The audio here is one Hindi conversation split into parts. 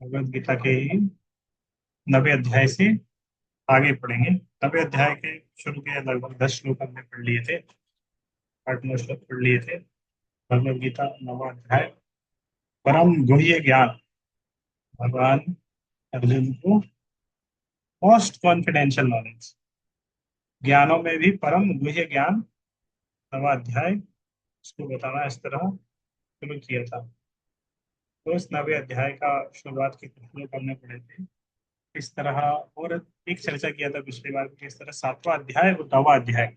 भगवत गीता के ही 90 अध्याय से आगे पढ़ेंगे। 90 अध्याय के शुरू के लगभग 10 श्लोक हमने पढ़ लिए थे, 8 9 श्लोक पढ़ लिए थे। भगवत गीता 9वां अध्याय, परम गुह्य ज्ञान। भगवान अर्जुन को मोस्ट कॉन्फिडेंशियल नॉलेज, ज्ञानों में भी परम गुह्य ज्ञान, 9वां अध्याय उसको बताना इस तरह शुरू किया था। तो इस 90 अध्याय का शुरुआत के कुछ श्लोक हमने पढ़े थे इस तरह। और एक चर्चा किया था पिछली बार कि इस तरह 7वां अध्याय और 9वां अध्याय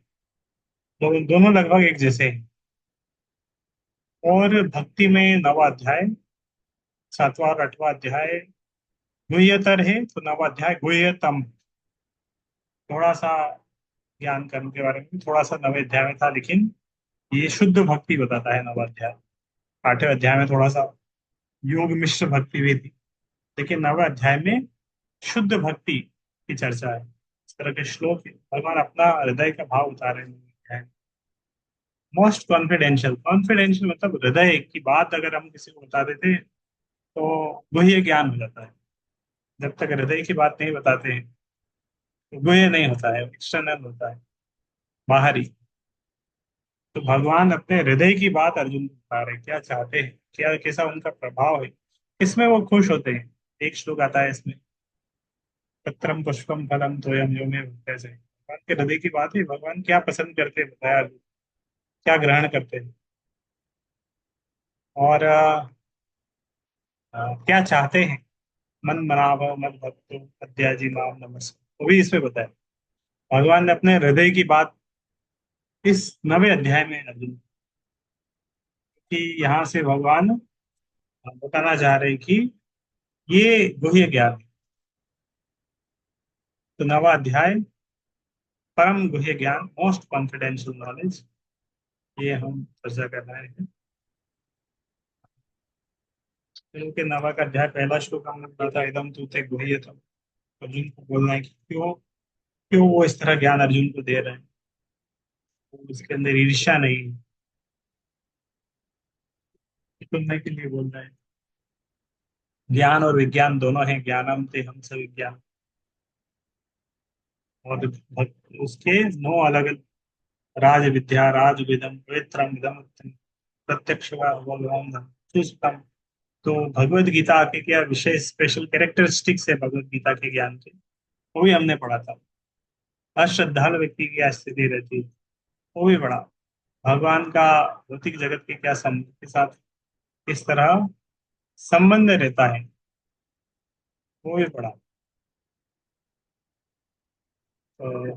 दोनों लगभग एक जैसे हैं। और भक्ति में 9वां अध्याय, 7वां और 8वां अध्याय गुह्यतर है, तो 9वां अध्याय गुह्यतम। थोड़ा सा ज्ञान कर्म के बारे में थोड़ा सा 9वें अध्याय में था, लेकिन ये शुद्ध भक्ति बताता है 9वां अध्याय। 8वें अध्याय में थोड़ा सा योग मिश्र भक्ति भी थी, लेकिन 9वें अध्याय में शुद्ध भक्ति की चर्चा है। इस तरह के श्लोक है। भगवान अपना हृदय का भाव उतार रहे हैं। मोस्ट कॉन्फिडेंशियल, कॉन्फिडेंशियल मतलब हृदय की बात अगर हम किसी को बता देते हैं तो गुह्य ज्ञान हो जाता है। जब तक हृदय की बात नहीं बताते हैं तो गुह्य नहीं होता है, एक्सटर्नल होता है, बाहरी। तो भगवान अपने हृदय की बात अर्जुन को बता रहे हैं, क्या चाहते हैं, क्या कैसा उनका प्रभाव है, किसमें वो खुश होते हैं। एक श्लोक आता है इसमें, पत्रम पुष्पम फलम तोयम यो मे भक्त्या से। भगवान के हृदय की बात है, भगवान क्या पसंद करते हैं बताया, क्या ग्रहण करते हैं, और क्या चाहते हैं। मन मनाभ मद भक्तो अद्याजी माम नमस्कार, वो भी इसमें बताया। भगवान ने अपने हृदय की बात इस 9वें अध्याय में अर्जुन की, यहाँ से भगवान बताना चाह रहे हैं कि ये गुह्य ज्ञान है। तो 9वां अध्याय परम गुह्य ज्ञान, मोस्ट कॉन्फिडेंशियल नॉलेज, ये हम चर्चा कर रहे हैं। क्योंकि 9वां अध्याय पहला श्लोक हमने पढ़ा था, एकदम तू ते गुह्य था। अर्जुन को बोलना है कि क्यों क्यों वो इस तरह ज्ञान अर्जुन को दे रहे हैं। वो उसके अंदर ईर्ष्या नहीं, सुनने के लिए बोल रहे हैं। ज्ञान और विज्ञान दोनों हैं, ज्ञानम ते हम सब विज्ञान। और उसके 9 अलग, राज विद्या, राज विदम, पवित्रम इदम उत्तम, प्रत्यक्ष भगवान सुस्तम। तो भगवत गीता के क्या विशेष स्पेशल कैरेक्टरिस्टिक्स है भगवत गीता के ज्ञान के, वो भी हमने पढ़ा था। अश्रद्धालु व्यक्ति की क्या स्थिति रहती है, वो भी पढ़ा। भगवान का भौतिक जगत के क्या के साथ किस तरह संबंध रहता है, वो भी पढ़ा। तो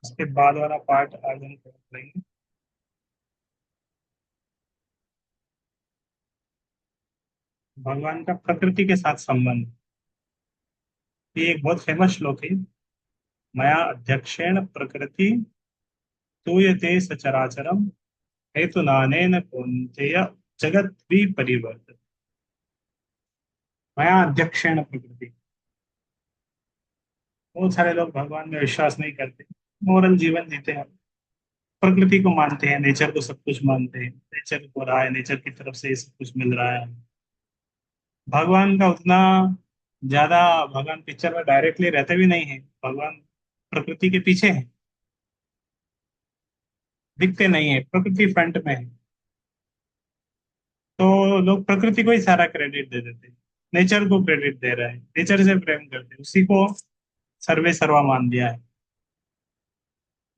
उसके बाद वाला पार्ट आज हम पढ़ेंगे, भगवान का प्रकृति के साथ संबंध। ये एक बहुत फेमस श्लोक है, मया अध्यक्षेण प्रकृति तूयते सचराचरम हेतु नानेन कौन्तेय जगत परिवर्तन। मया अध्यक्षेण प्रकृति, बहुत सारे लोग भगवान में विश्वास नहीं करते, मोरल जीवन जीते हैं, प्रकृति को मानते हैं, नेचर को सब कुछ मानते हैं, नेचर को रहा है, नेचर की तरफ से ये सब कुछ मिल रहा है। भगवान का उतना ज्यादा, भगवान पिक्चर में डायरेक्टली रहते भी नहीं है, भगवान प्रकृति के पीछे है, दिखते नहीं है, प्रकृति फ्रंट में है। तो लोग प्रकृति को ही सारा क्रेडिट दे देते हैं, नेचर को क्रेडिट दे रहे हैं, नेचर से प्रेम करते हैं, उसी को सर्वे सर्वा मान दिया है।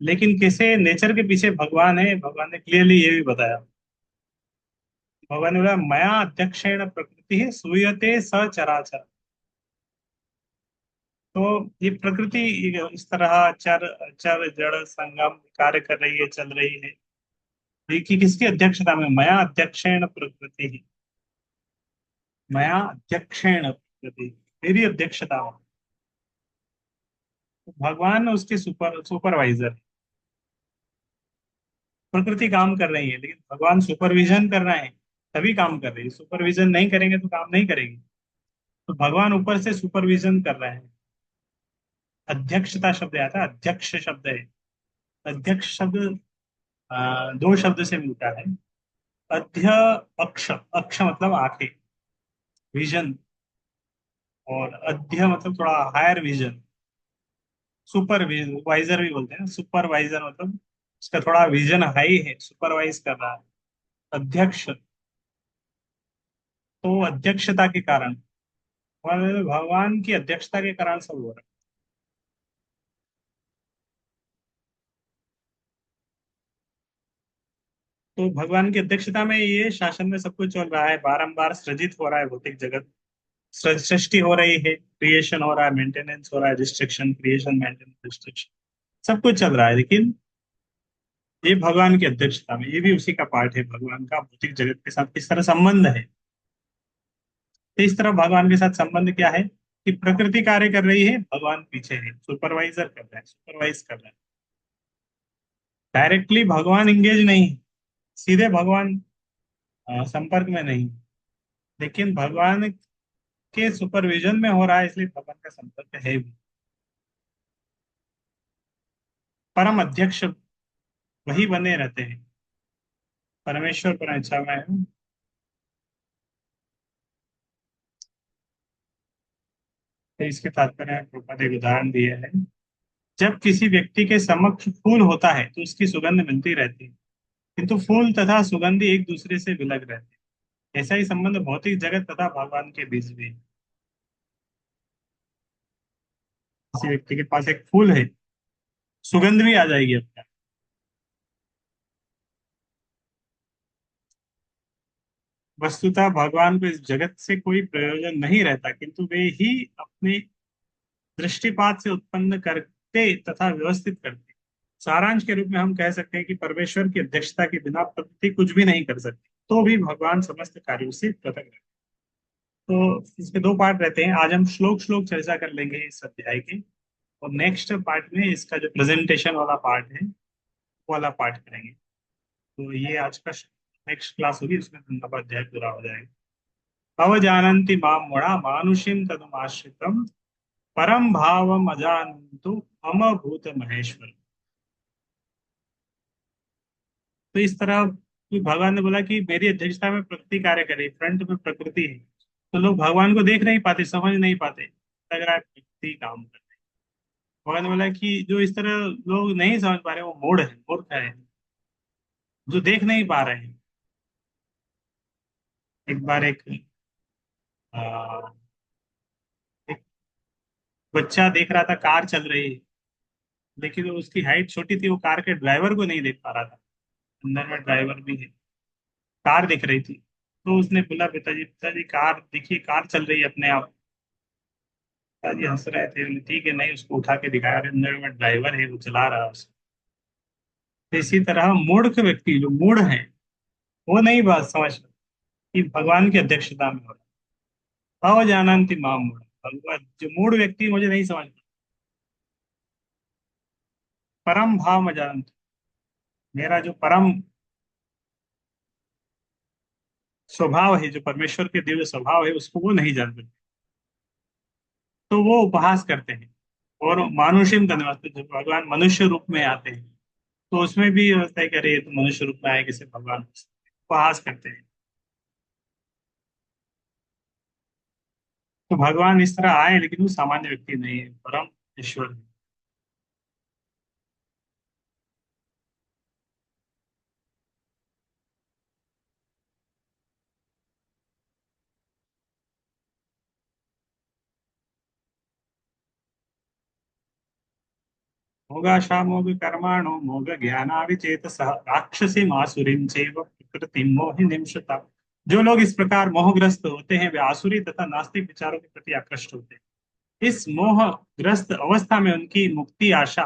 लेकिन कैसे नेचर के पीछे भगवान है, भगवान ने क्लियरली ये भी बताया। भगवान ने बोला मया अध्यक्षेण प्रकृति है सूयते सचराचर। तो ये प्रकृति इस तरह चर चर जड़ संगम कार्य कर रही है, चल रही है। ये कि किसकी अध्यक्षता में, मया अध्यक्षेण प्रकृति ही, मया अध्यक्षेण प्रकृति, मेरी अध्यक्षता में। तो भगवान उसके सुपरवाइजर, प्रकृति काम कर रही है लेकिन भगवान सुपरविजन कर रहे हैं, तभी काम कर रही है। सुपरविजन नहीं करेंगे तो काम नहीं करेगी। तो भगवान ऊपर से सुपरविजन कर रहे हैं। अध्यक्षता शब्द आता है, अध्यक्ष शब्द है। अध्यक्ष शब्द 2 शब्द से मिलता है। अध्य, अक्ष, अक्ष मतलब आंखें, विजन। और अध्य मतलब थोड़ा हायर विजन। सुपरवाइजर भी बोलते हैं ना, सुपरवाइजर मतलब उसका थोड़ा विजन हाई है, सुपरवाइज कर रहा है। अध्यक्ष, तो अध्यक्षता के कारण, मतलब भगवान की अध्यक्षता के कारण सब हो रहा है। तो भगवान की अध्यक्षता में ये शासन में सब कुछ चल रहा है, बारंबार सृजित हो रहा है भौतिक जगत। सृष्टि हो रही है, क्रिएशन हो रहा है, मेंटेनेंस हो रहा है, रिस्ट्रिक्शन, क्रिएशन, मेंटेनेंस, रिस्ट्रिक्शन, सब कुछ चल रहा है। लेकिन ये भगवान की अध्यक्षता में, ये भी उसी का पार्ट है। भगवान का भौतिक जगत के साथ किस तरह संबंध है, तो इस तरह भगवान के साथ संबंध क्या है कि प्रकृति कार्य कर रही है, भगवान पीछे है, सुपरवाइजर कर रहा है, सुपरवाइज कर रहा है। डायरेक्टली भगवान इंगेज नहीं है, सीधे भगवान संपर्क में नहीं, लेकिन भगवान के सुपरविजन में हो रहा है, इसलिए भगवान का संपर्क है भी। परम अध्यक्ष वही बने रहते हैं, परमेश्वर पर इच्छा में है। तो इसके तात्पर्य में प्रभुपाद एक उदाहरण दिए है। जब किसी व्यक्ति के समक्ष फूल होता है तो उसकी सुगंध मिलती रहती है, किंतु फूल तथा सुगंधी एक दूसरे से विलग रहते हैं। ऐसा ही संबंध भौतिक जगत तथा भगवान के बीच भी है। किसी व्यक्ति के पास एक फूल है, सुगंध भी आ जाएगी अपने आप। वस्तुतः भगवान को इस जगत से कोई प्रयोजन नहीं रहता, किंतु वे ही अपने दृष्टिपात से उत्पन्न करते तथा व्यवस्थित करते। सारांश के रूप में हम कह सकते हैं कि परमेश्वर की अध्यक्षता के बिना प्रकृति कुछ भी नहीं कर सकती, तो भी भगवान समस्त कार्यों से पृथक रहते। तो इसके दो पार्ट रहते हैं, आज हम श्लोक श्लोक चर्चा कर लेंगे इस अध्याय के। और नेक्स्ट पार्ट में इसका जो प्रेजेंटेशन वाला पार्ट है, वो वाला पार्ट करेंगे। तो ये आज का नेक्स्ट क्लास होगी, उसमें नवा अध्याय पूरा हो जाएगा। अवजानन्ति मां मूढ़ा मानुषीं तदुमाश्रितम् परम भावम अजानन्तु मम भूत महेश्वर। तो इस तरह कि भगवान ने बोला कि मेरी अध्यक्षता में प्रकृति कार्य करे, फ्रंट में प्रकृति है, तो लोग भगवान को देख नहीं पाते, समझ नहीं पाते, लग रहा है प्रकृति काम कर रही है। भगवान ने बोला कि जो इस तरह लोग नहीं समझ पा रहे, वो मूढ़ है, मूर्ख है, जो देख नहीं पा रहे हैं। एक बार आ, एक बच्चा देख रहा था, कार चल रही है, लेकिन उसकी हाइट छोटी थी, वो कार के ड्राइवर को नहीं देख पा रहा था। अंदर में ड्राइवर भी है, कार दिख रही थी। तो उसने बोला, पिताजी पिताजी कार देखिए, कार चल रही है अपने आप। पिताजी हंस रहे थे, बोले, ठीक है, नहीं, उसको उठा के दिखाया, अरे अंदर में ड्राइवर है, वो चला रहा है उसको। तो इसी तरह मूर्ख व्यक्ति जो मूढ़ है, वो नहीं बात समझ कि भगवान की अध्यक्षता में हो रहा है। अवजानन्ति माम मूढ़, भगवान जो मूढ़ व्यक्ति मुझे नहीं समझ, परम भाव में जानते, मेरा जो परम स्वभाव है, जो परमेश्वर के दिव्य स्वभाव है, उसको वो नहीं जानते। तो वो उपहास करते हैं। और मानुषिम धन्यवाद, तो जब भगवान मनुष्य रूप में आते हैं, तो उसमें भी ये होता है कि अरे ये तो मनुष्य रूप में आए, कैसे भगवान हो सकते हैं? उपहास करते हैं। तो भगवान इस तरह आए, लेकिन वो सामान्य व्यक्ति नहीं है, परम ईश्वर है। मोगाशा मोग कर्माणो मोग ज्ञानाविचेतस राक्षसी मासुरीं चैव प्रकृति मोहिनीं श्रुता। जो लोग इस प्रकार मोहग्रस्त होते हैं, वे आसुरी तथा नास्तिक विचारों के प्रति आकृष्ट होते हैं। इस मोहग्रस्त अवस्था में उनकी मुक्ति आशा,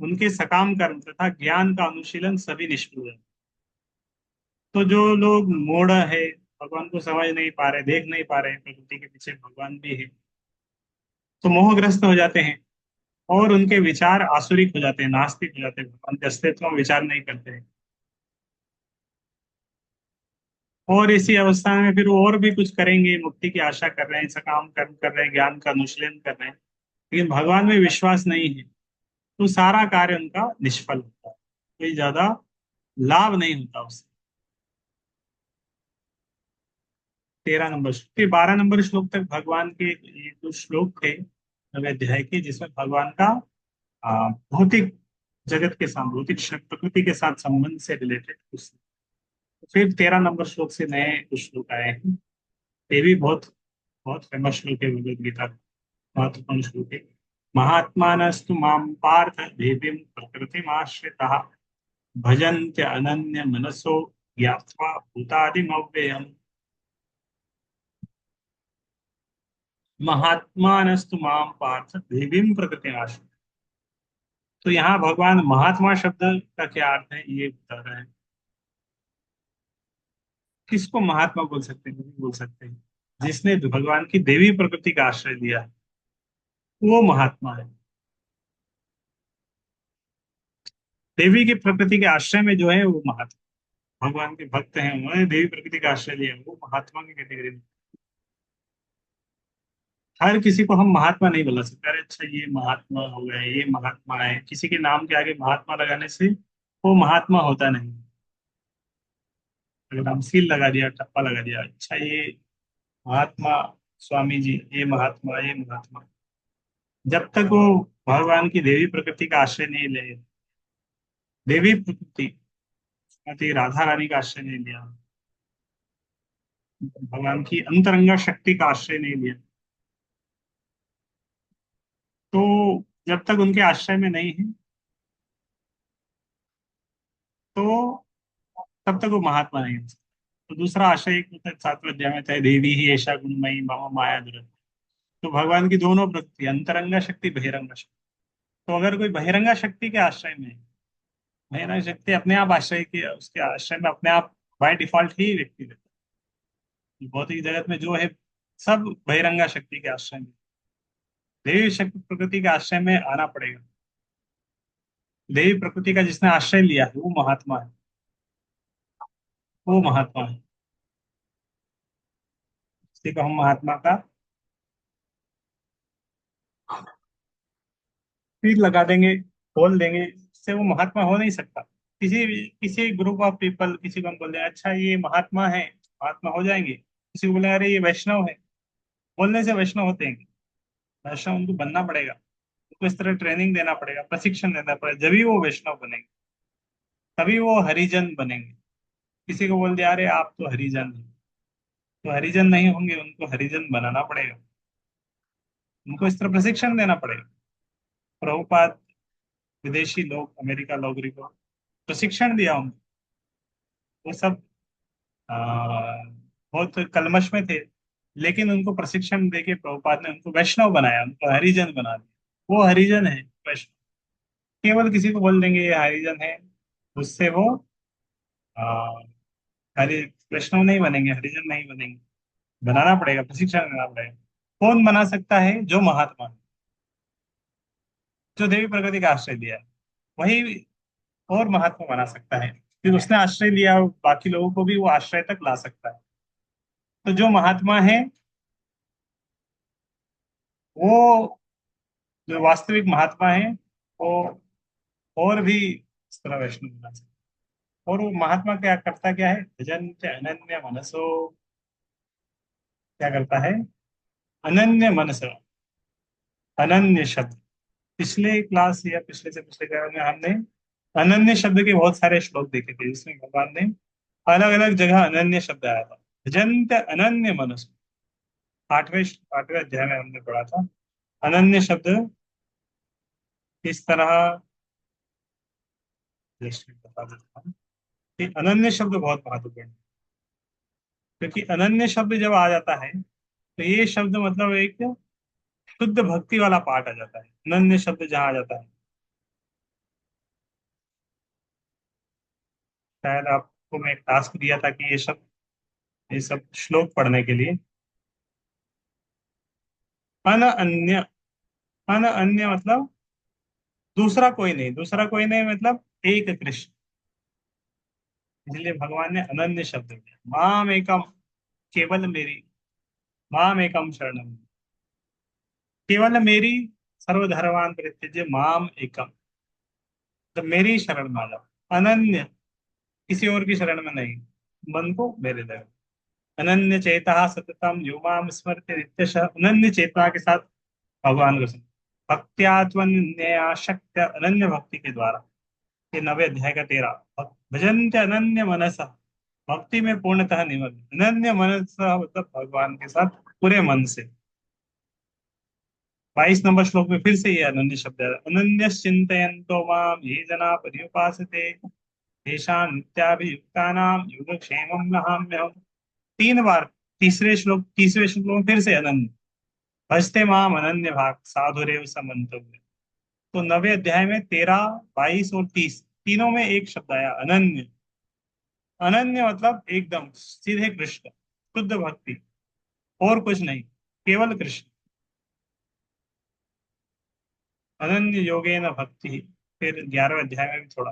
उनके सकाम कर्म तथा ज्ञान का अनुशीलन सभी निष्फल है। तो जो लोग मूढ़ है, भगवान को समझ नहीं पा रहे, देख नहीं पा रहे, प्रकृति के पीछे भगवान भी है, तो मोहग्रस्त हो जाते हैं। और उनके विचार आसुरिक हो जाते हैं, नास्तिक हो जाते हैं, भगवान के अस्तित्व में विचार नहीं करते हैं। और इसी अवस्था में फिर वो और भी कुछ करेंगे, मुक्ति की आशा कर रहे हैं, सकाम कर्म कर रहे हैं, ज्ञान का अनुशीलन कर रहे हैं, लेकिन भगवान में विश्वास नहीं है, तो सारा कार्य उनका निष्फल होता है, कोई ज्यादा लाभ नहीं होता उससे। 13 नंबर श्लोक, 12 नंबर श्लोक तक भगवान के ये कुछ श्लोक थे नवे अध्याय के, जिसमें भगवान का भौतिक जगत के साथ, भौतिक प्रकृति के साथ संबंध से रिलेटेड कुछ। फिर 13 नंबर श्लोक से नए कुछ श्लोक आए हैं। ये भी बहुत बहुत फेमस श्लोक है भगवद गीता का, महत्वपूर्ण श्लोक है। महात्मानस्तु माम पार्थ देवीं प्रकृतिमाश्रिताः भजन्त्य अनन्य मनसो ज्ञात्वा भूतादिमव्ययम्। महात्मानस्तु माम पार्थ देवीं प्रकृतिमाश्रिताः। तो यहाँ भगवान महात्मा शब्द का क्या अर्थ है ये बता रहे हैं। किसको महात्मा बोल सकते हैं? नहीं बोल सकते हैं। जिसने भगवान की देवी प्रकृति का आश्रय लिया है वो महात्मा है। देवी की प्रकृति के आश्रय में जो है वो महात्मा, भगवान के भक्त हैं, उन्होंने देवी प्रकृति का आश्रय लिया, वो महात्मा की कैटेगरी में। हर किसी को हम महात्मा नहीं बोला सकते, अरे अच्छा ये महात्मा हो गए, ये महात्मा है। किसी के नाम के आगे महात्मा लगाने से वो महात्मा होता नहीं। अगर हम सील लगा दिया, टप्पा लगा दिया, अच्छा ये महात्मा स्वामी जी, ये महात्मा, ये महात्मा, जब तक वो भगवान की देवी प्रकृति का आश्रय नहीं ले, देवी प्रकृति श्रीमती राधा रानी का आश्रय नहीं लिया, भगवान की अंतरंगा शक्ति का आश्रय नहीं लिया, तो जब तक उनके आश्रय में नहीं है तो तब तक वो महात्मा नहीं हो सकता। तो दूसरा आश्रय एक होता है 7वें अध्याय में था, देवी ही ऐसा गुणमयी मम माया दुरत। तो भगवान की दोनों प्रकृति, अंतरंगा शक्ति, बहिरंगा शक्ति। तो अगर कोई बहिरंगा शक्ति के आश्रय में है, बहिरंगा शक्ति अपने आप आश्रय के, उसके आश्रय में अपने आप बाय डिफॉल्ट ही व्यक्ति रहता है। भौतिक जगत में जो है सब बहिरंगा शक्ति के आश्रय में, देवी शक्ति प्रकृति के आश्रय में आना पड़ेगा। देवी प्रकृति का जिसने आश्रय लिया है वो महात्मा है, वो महात्मा है। इसी को हम महात्मा का तीर लगा देंगे, बोल देंगे, इससे वो महात्मा हो नहीं सकता। किसी ग्रुप ऑफ पीपल, किसी को हम बोल दें अच्छा ये महात्मा है, महात्मा हो जाएंगे। किसी को बोले अरे ये वैष्णव है, बोलने से वैष्णव होते हैं? वैष्णव उनको बनना पड़ेगा, उनको इस तरह ट्रेनिंग देना पड़ेगा, प्रशिक्षण देना पड़ेगा, जब भी वो वैष्णव बनेंगे, तभी वो हरिजन बनेंगे। किसी को बोल दिया अरे आप तो हरिजन हैं, तो हरिजन नहीं होंगे, उनको हरिजन बनाना पड़ेगा, उनको इस तरह प्रशिक्षण देना पड़ेगा। प्रभुपाद विदेशी लोग, अमेरिका लोग को प्रशिक्षण दिया उनको। वो सब बहुत कलमश में थे, लेकिन उनको प्रशिक्षण देके प्रभुपाद ने उनको वैष्णव बनाया, उनको हरिजन बना दिया। वो हरिजन है वैष्णव। केवल किसी को बोल देंगे ये हरिजन है, उससे वो आ, हरि वैष्णव नहीं बनेंगे, हरिजन नहीं बनेंगे। बनाना पड़ेगा, प्रशिक्षण देना पड़ेगा। कौन बना सकता है? जो महात्मा, जो देवी प्रकृति का आश्रय लिया है, वही और महात्मा बना सकता है। फिर उसने आश्रय लिया, बाकी लोगों को भी वो आश्रय तक ला सकता है। तो जो महात्मा है वो, जो वास्तविक महात्मा है वो और भी इस तरह वैष्णव बना सकता है। और वो महात्मा क्या करता, क्या है? भजन च अनन्य मनसो, क्या करता है? अनन्य मनस, अनन्य शब्द। पिछले क्लास या पिछले से पिछले क्लास में हमने अनन्य शब्द के बहुत सारे श्लोक देखे थे, जिसमें भगवान ने अलग अलग जगह अनन्य शब्द आया था। भजन्त अनन्य मनस, आठवें आठवें अध्याय में हमने पढ़ा था। अनन्य शब्द किस तरह, जैसे बता देता हूँ कि अनन्य शब्द बहुत महत्वपूर्ण है। क्योंकि अनन्य शब्द जब आ जाता है तो ये शब्द मतलब एक शुद्ध भक्ति वाला पार्ट आ जाता है, अनन्य शब्द जहाँ आ जाता है। शायद आपको मैं एक टास्क दिया था कि ये सब श्लोक पढ़ने के लिए। अन अन्य, अन अन्य मतलब दूसरा कोई नहीं, दूसरा कोई नहीं मतलब एक कृष्ण। इसलिए भगवान ने अनन्य शब्द दिया। माम एकम, केवल मेरी, माम एकम शरणम, केवल मेरी, सर्वधर्मान परित्यज्य माम एकम, तो मेरी शरण में आ जाओ। अनन्य, किसी और की शरण में नहीं, मन को मेरे दे। अनन्य चेता सततम यो माम स्मरते नित्यशः, अनन्य चेता के साथ भगवान को सुन। भक्त्या त्वन्यया शक्य, अनन्य भक्ति के द्वारा। ये 9वें अध्याय का 13। भजन्ते अनन्य मनसा, भक्ति में पूर्णतः निमग्न। अनन्य मनसा मतलब भगवान के साथ पूरे मन से। 22 नंबर श्लोक में फिर से ये अनन्य शब्द है। अनन्य चिंतयन्तो माम ये जना पर्युपासते तेषां नित्याभियुक्तानां योगक्षेमं वहाम्यहम्। 3 बार तीसरे श्लोक में फिर से अनन्य। भजते माम अनन्य भाग साधुरेव समन्तव्य। तो 9वें अध्याय में 13, 22 और 30 तीनों में एक शब्द आया अनन्य। अनन्य मतलब एकदम सीधे कृष्ण, शुद्ध भक्ति, और कुछ नहीं, केवल कृष्ण। अनन्य योगेन भक्ति। फिर 11वें अध्याय में भी थोड़ा,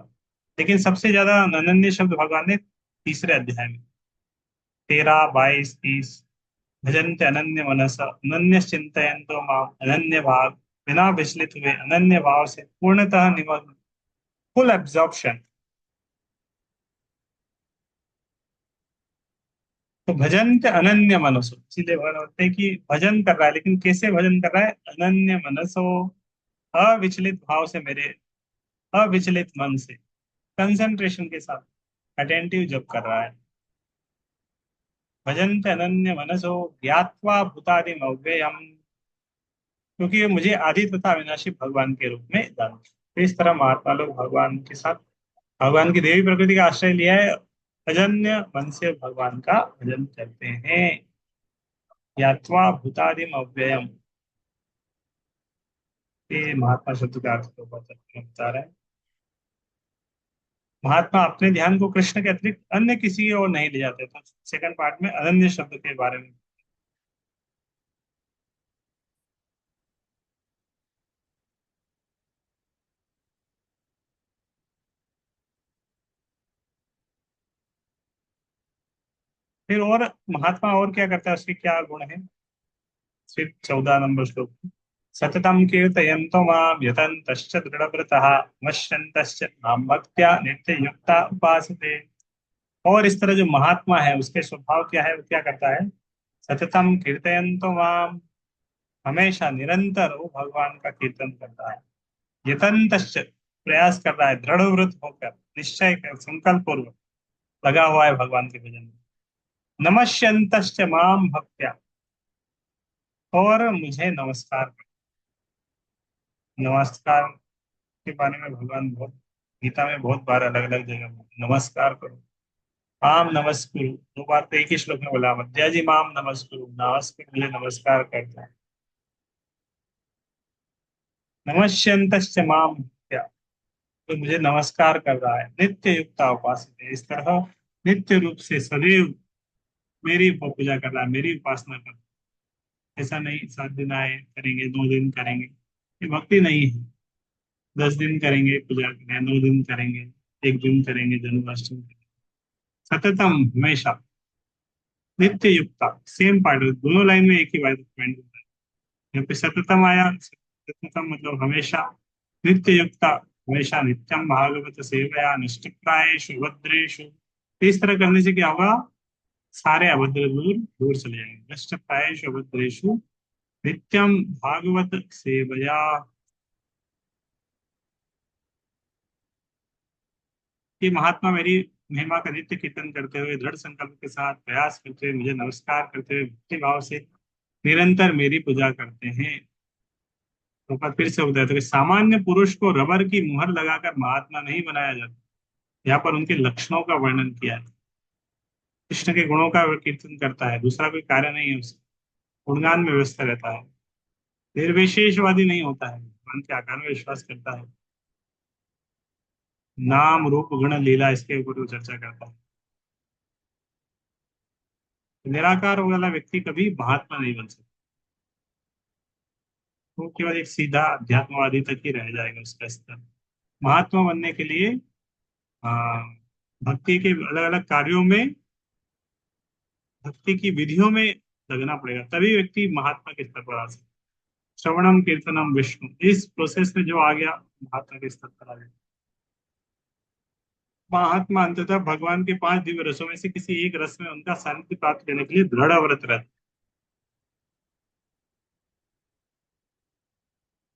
लेकिन सबसे ज्यादा अनन्य शब्द भगवान ने तीसरे अध्याय में। 13, 22, 30। भजन्ते अनन्य मनसा अनन्य चिंतयन्तो माम अनन्य भाग, बिना विचलित हुए अनन्य भाव से पूर्णतः निमग्न, फुल एब्जॉर्प्शन। तो भजन के अनन्य मनसो, इसीलिए भगवान बोलते हैं कि भजन कर रहा है, लेकिन कैसे भजन कर रहा है? अनन्य मनसो, अविचलित भाव से, मेरे अविचलित मन से, कंसंट्रेशन के साथ, अटेंटिव जब कर रहा है। भजन के अनन्य मनसो ज्ञात्वा भूतादिम अव्ययम, क्योंकि ये मुझे आदि तथा अविनाशी भगवान के रूप में जानते हैं। तो इस तरह महात्मा लोग भगवान के साथ, भगवान की देवी प्रकृति का आश्रय लिया है, अजन्य मन से भगवान का भजन करते हैं। ज्ञात्वा भूतादिम अव्ययम, ये महात्मा शब्द का अर्थ को बता रहा है। महात्मा अपने ध्यान को कृष्ण के अतिरिक्त अन्य किसी की ओर नहीं ले जाते। तो सेकंड पार्ट में अनन्य शब्द के बारे में। फिर और महात्मा और क्या करता है, उसके क्या गुण है? फिर 14 नंबर श्लोक। सततम कीर्तयन्तो माम यतन्तश्च दृढ़व्रतः नश्यन्तश्च माम भक्त्या नित्ययुक्ता उपासते। और इस तरह जो महात्मा है उसके स्वभाव क्या है, वो क्या करता है? सततम कीर्तयन्तो माम, हमेशा निरंतर वो भगवान का कीर्तन करता है। यतन्तश्च, प्रयास कर रहा है, दृढ़ व्रत होकर, निश्चय कर, संकल्प पूर्वक लगा हुआ है भगवान के भजन में। नमस्यन्तश्च माम भक्त्या, और मुझे नमस्कार। नमस्कार के बारे में भगवान बहुत, गीता में बहुत बार अलग अलग जगह बोलते हैं, नमस्कार करो। माम नमस्कुरु 2 बार तो एक ही श्लोक में बोला, मध्या जी माम नमस्कुरु, नमस्कार, मुझे नमस्कार करता है। नमस्यन्तश्च माम भक्त्या, तो मुझे नमस्कार कर रहा है। नित्य युक्ता उपासते, इस तरह नित्य रूप से सदैव मेरी पूजा कर रहा है, मेरी उपासना कर रहा है। ऐसा नहीं 7 दिन आए करेंगे, 2 दिन करेंगे, ये भक्ति नहीं है। 10 दिन करेंगे पूजा करेंगे, 9 दिन करेंगे, एक दिन करेंगे जन्माष्टमी। सततम, हमेशा, नित्य युक्ता, सेम पार्ट, दोनों लाइन में एक ही बात पॉइंट होता है। यहाँ पे सततम आया, सततम मतलब हमेशा, नित्य युक्ता, हमेशा, नित्यम भागवत सेवया नष्टप्रायेषु भद्रेषु। तो इस तरह करने से क्या होगा? सारे अभद्र दूर दूर चले जाएंगे। नष्टप्रायेषु भद्रेषु नित्यम भागवत सेवया। कि महात्मा मेरी महिमा का नित्य कीर्तन करते हुए, दृढ़ संकल्प के साथ प्रयास करते हुए, मुझे नमस्कार करते हुए, भक्ति भाव से निरंतर मेरी पूजा करते हैं। तो पर फिर से बताया था कि सामान्य पुरुष को रबर की मुहर लगाकर महात्मा नहीं बनाया जाता। यहाँ पर उनके लक्षणों का वर्णन किया है। कृष्ण के गुणों का कीर्तन करता है, दूसरा कोई कार्य नहीं है उसका, गुणगान में व्यस्त रहता है, निर्विशेषवादी नहीं होता है, भगवान के आकार में विश्वास करता है। नाम रूप गुण लीला, इसके ऊपर वो चर्चा करता है। निराकार वाला व्यक्ति कभी महात्मा नहीं बन सकता, वो केवल एक सीधा अध्यात्मवादी तक ही रह जाएगा उसका स्तर। महात्मा बनने के लिए आ, भक्ति के अलग अलग कार्यों में, भक्ति की विधियों में लगना पड़ेगा, तभी व्यक्ति महात्मा के स्तर पर आ सकता है। श्रवणम कीर्तनम विष्णु, इस प्रोसेस में जो आ गया महात्मा के स्तर पर आ गया। महात्मा अंततः भगवान के 5 दिव्य रसों में से किसी एक रस में उनका सानिध्य प्राप्त करने के लिए दृढ़ व्रत रहते।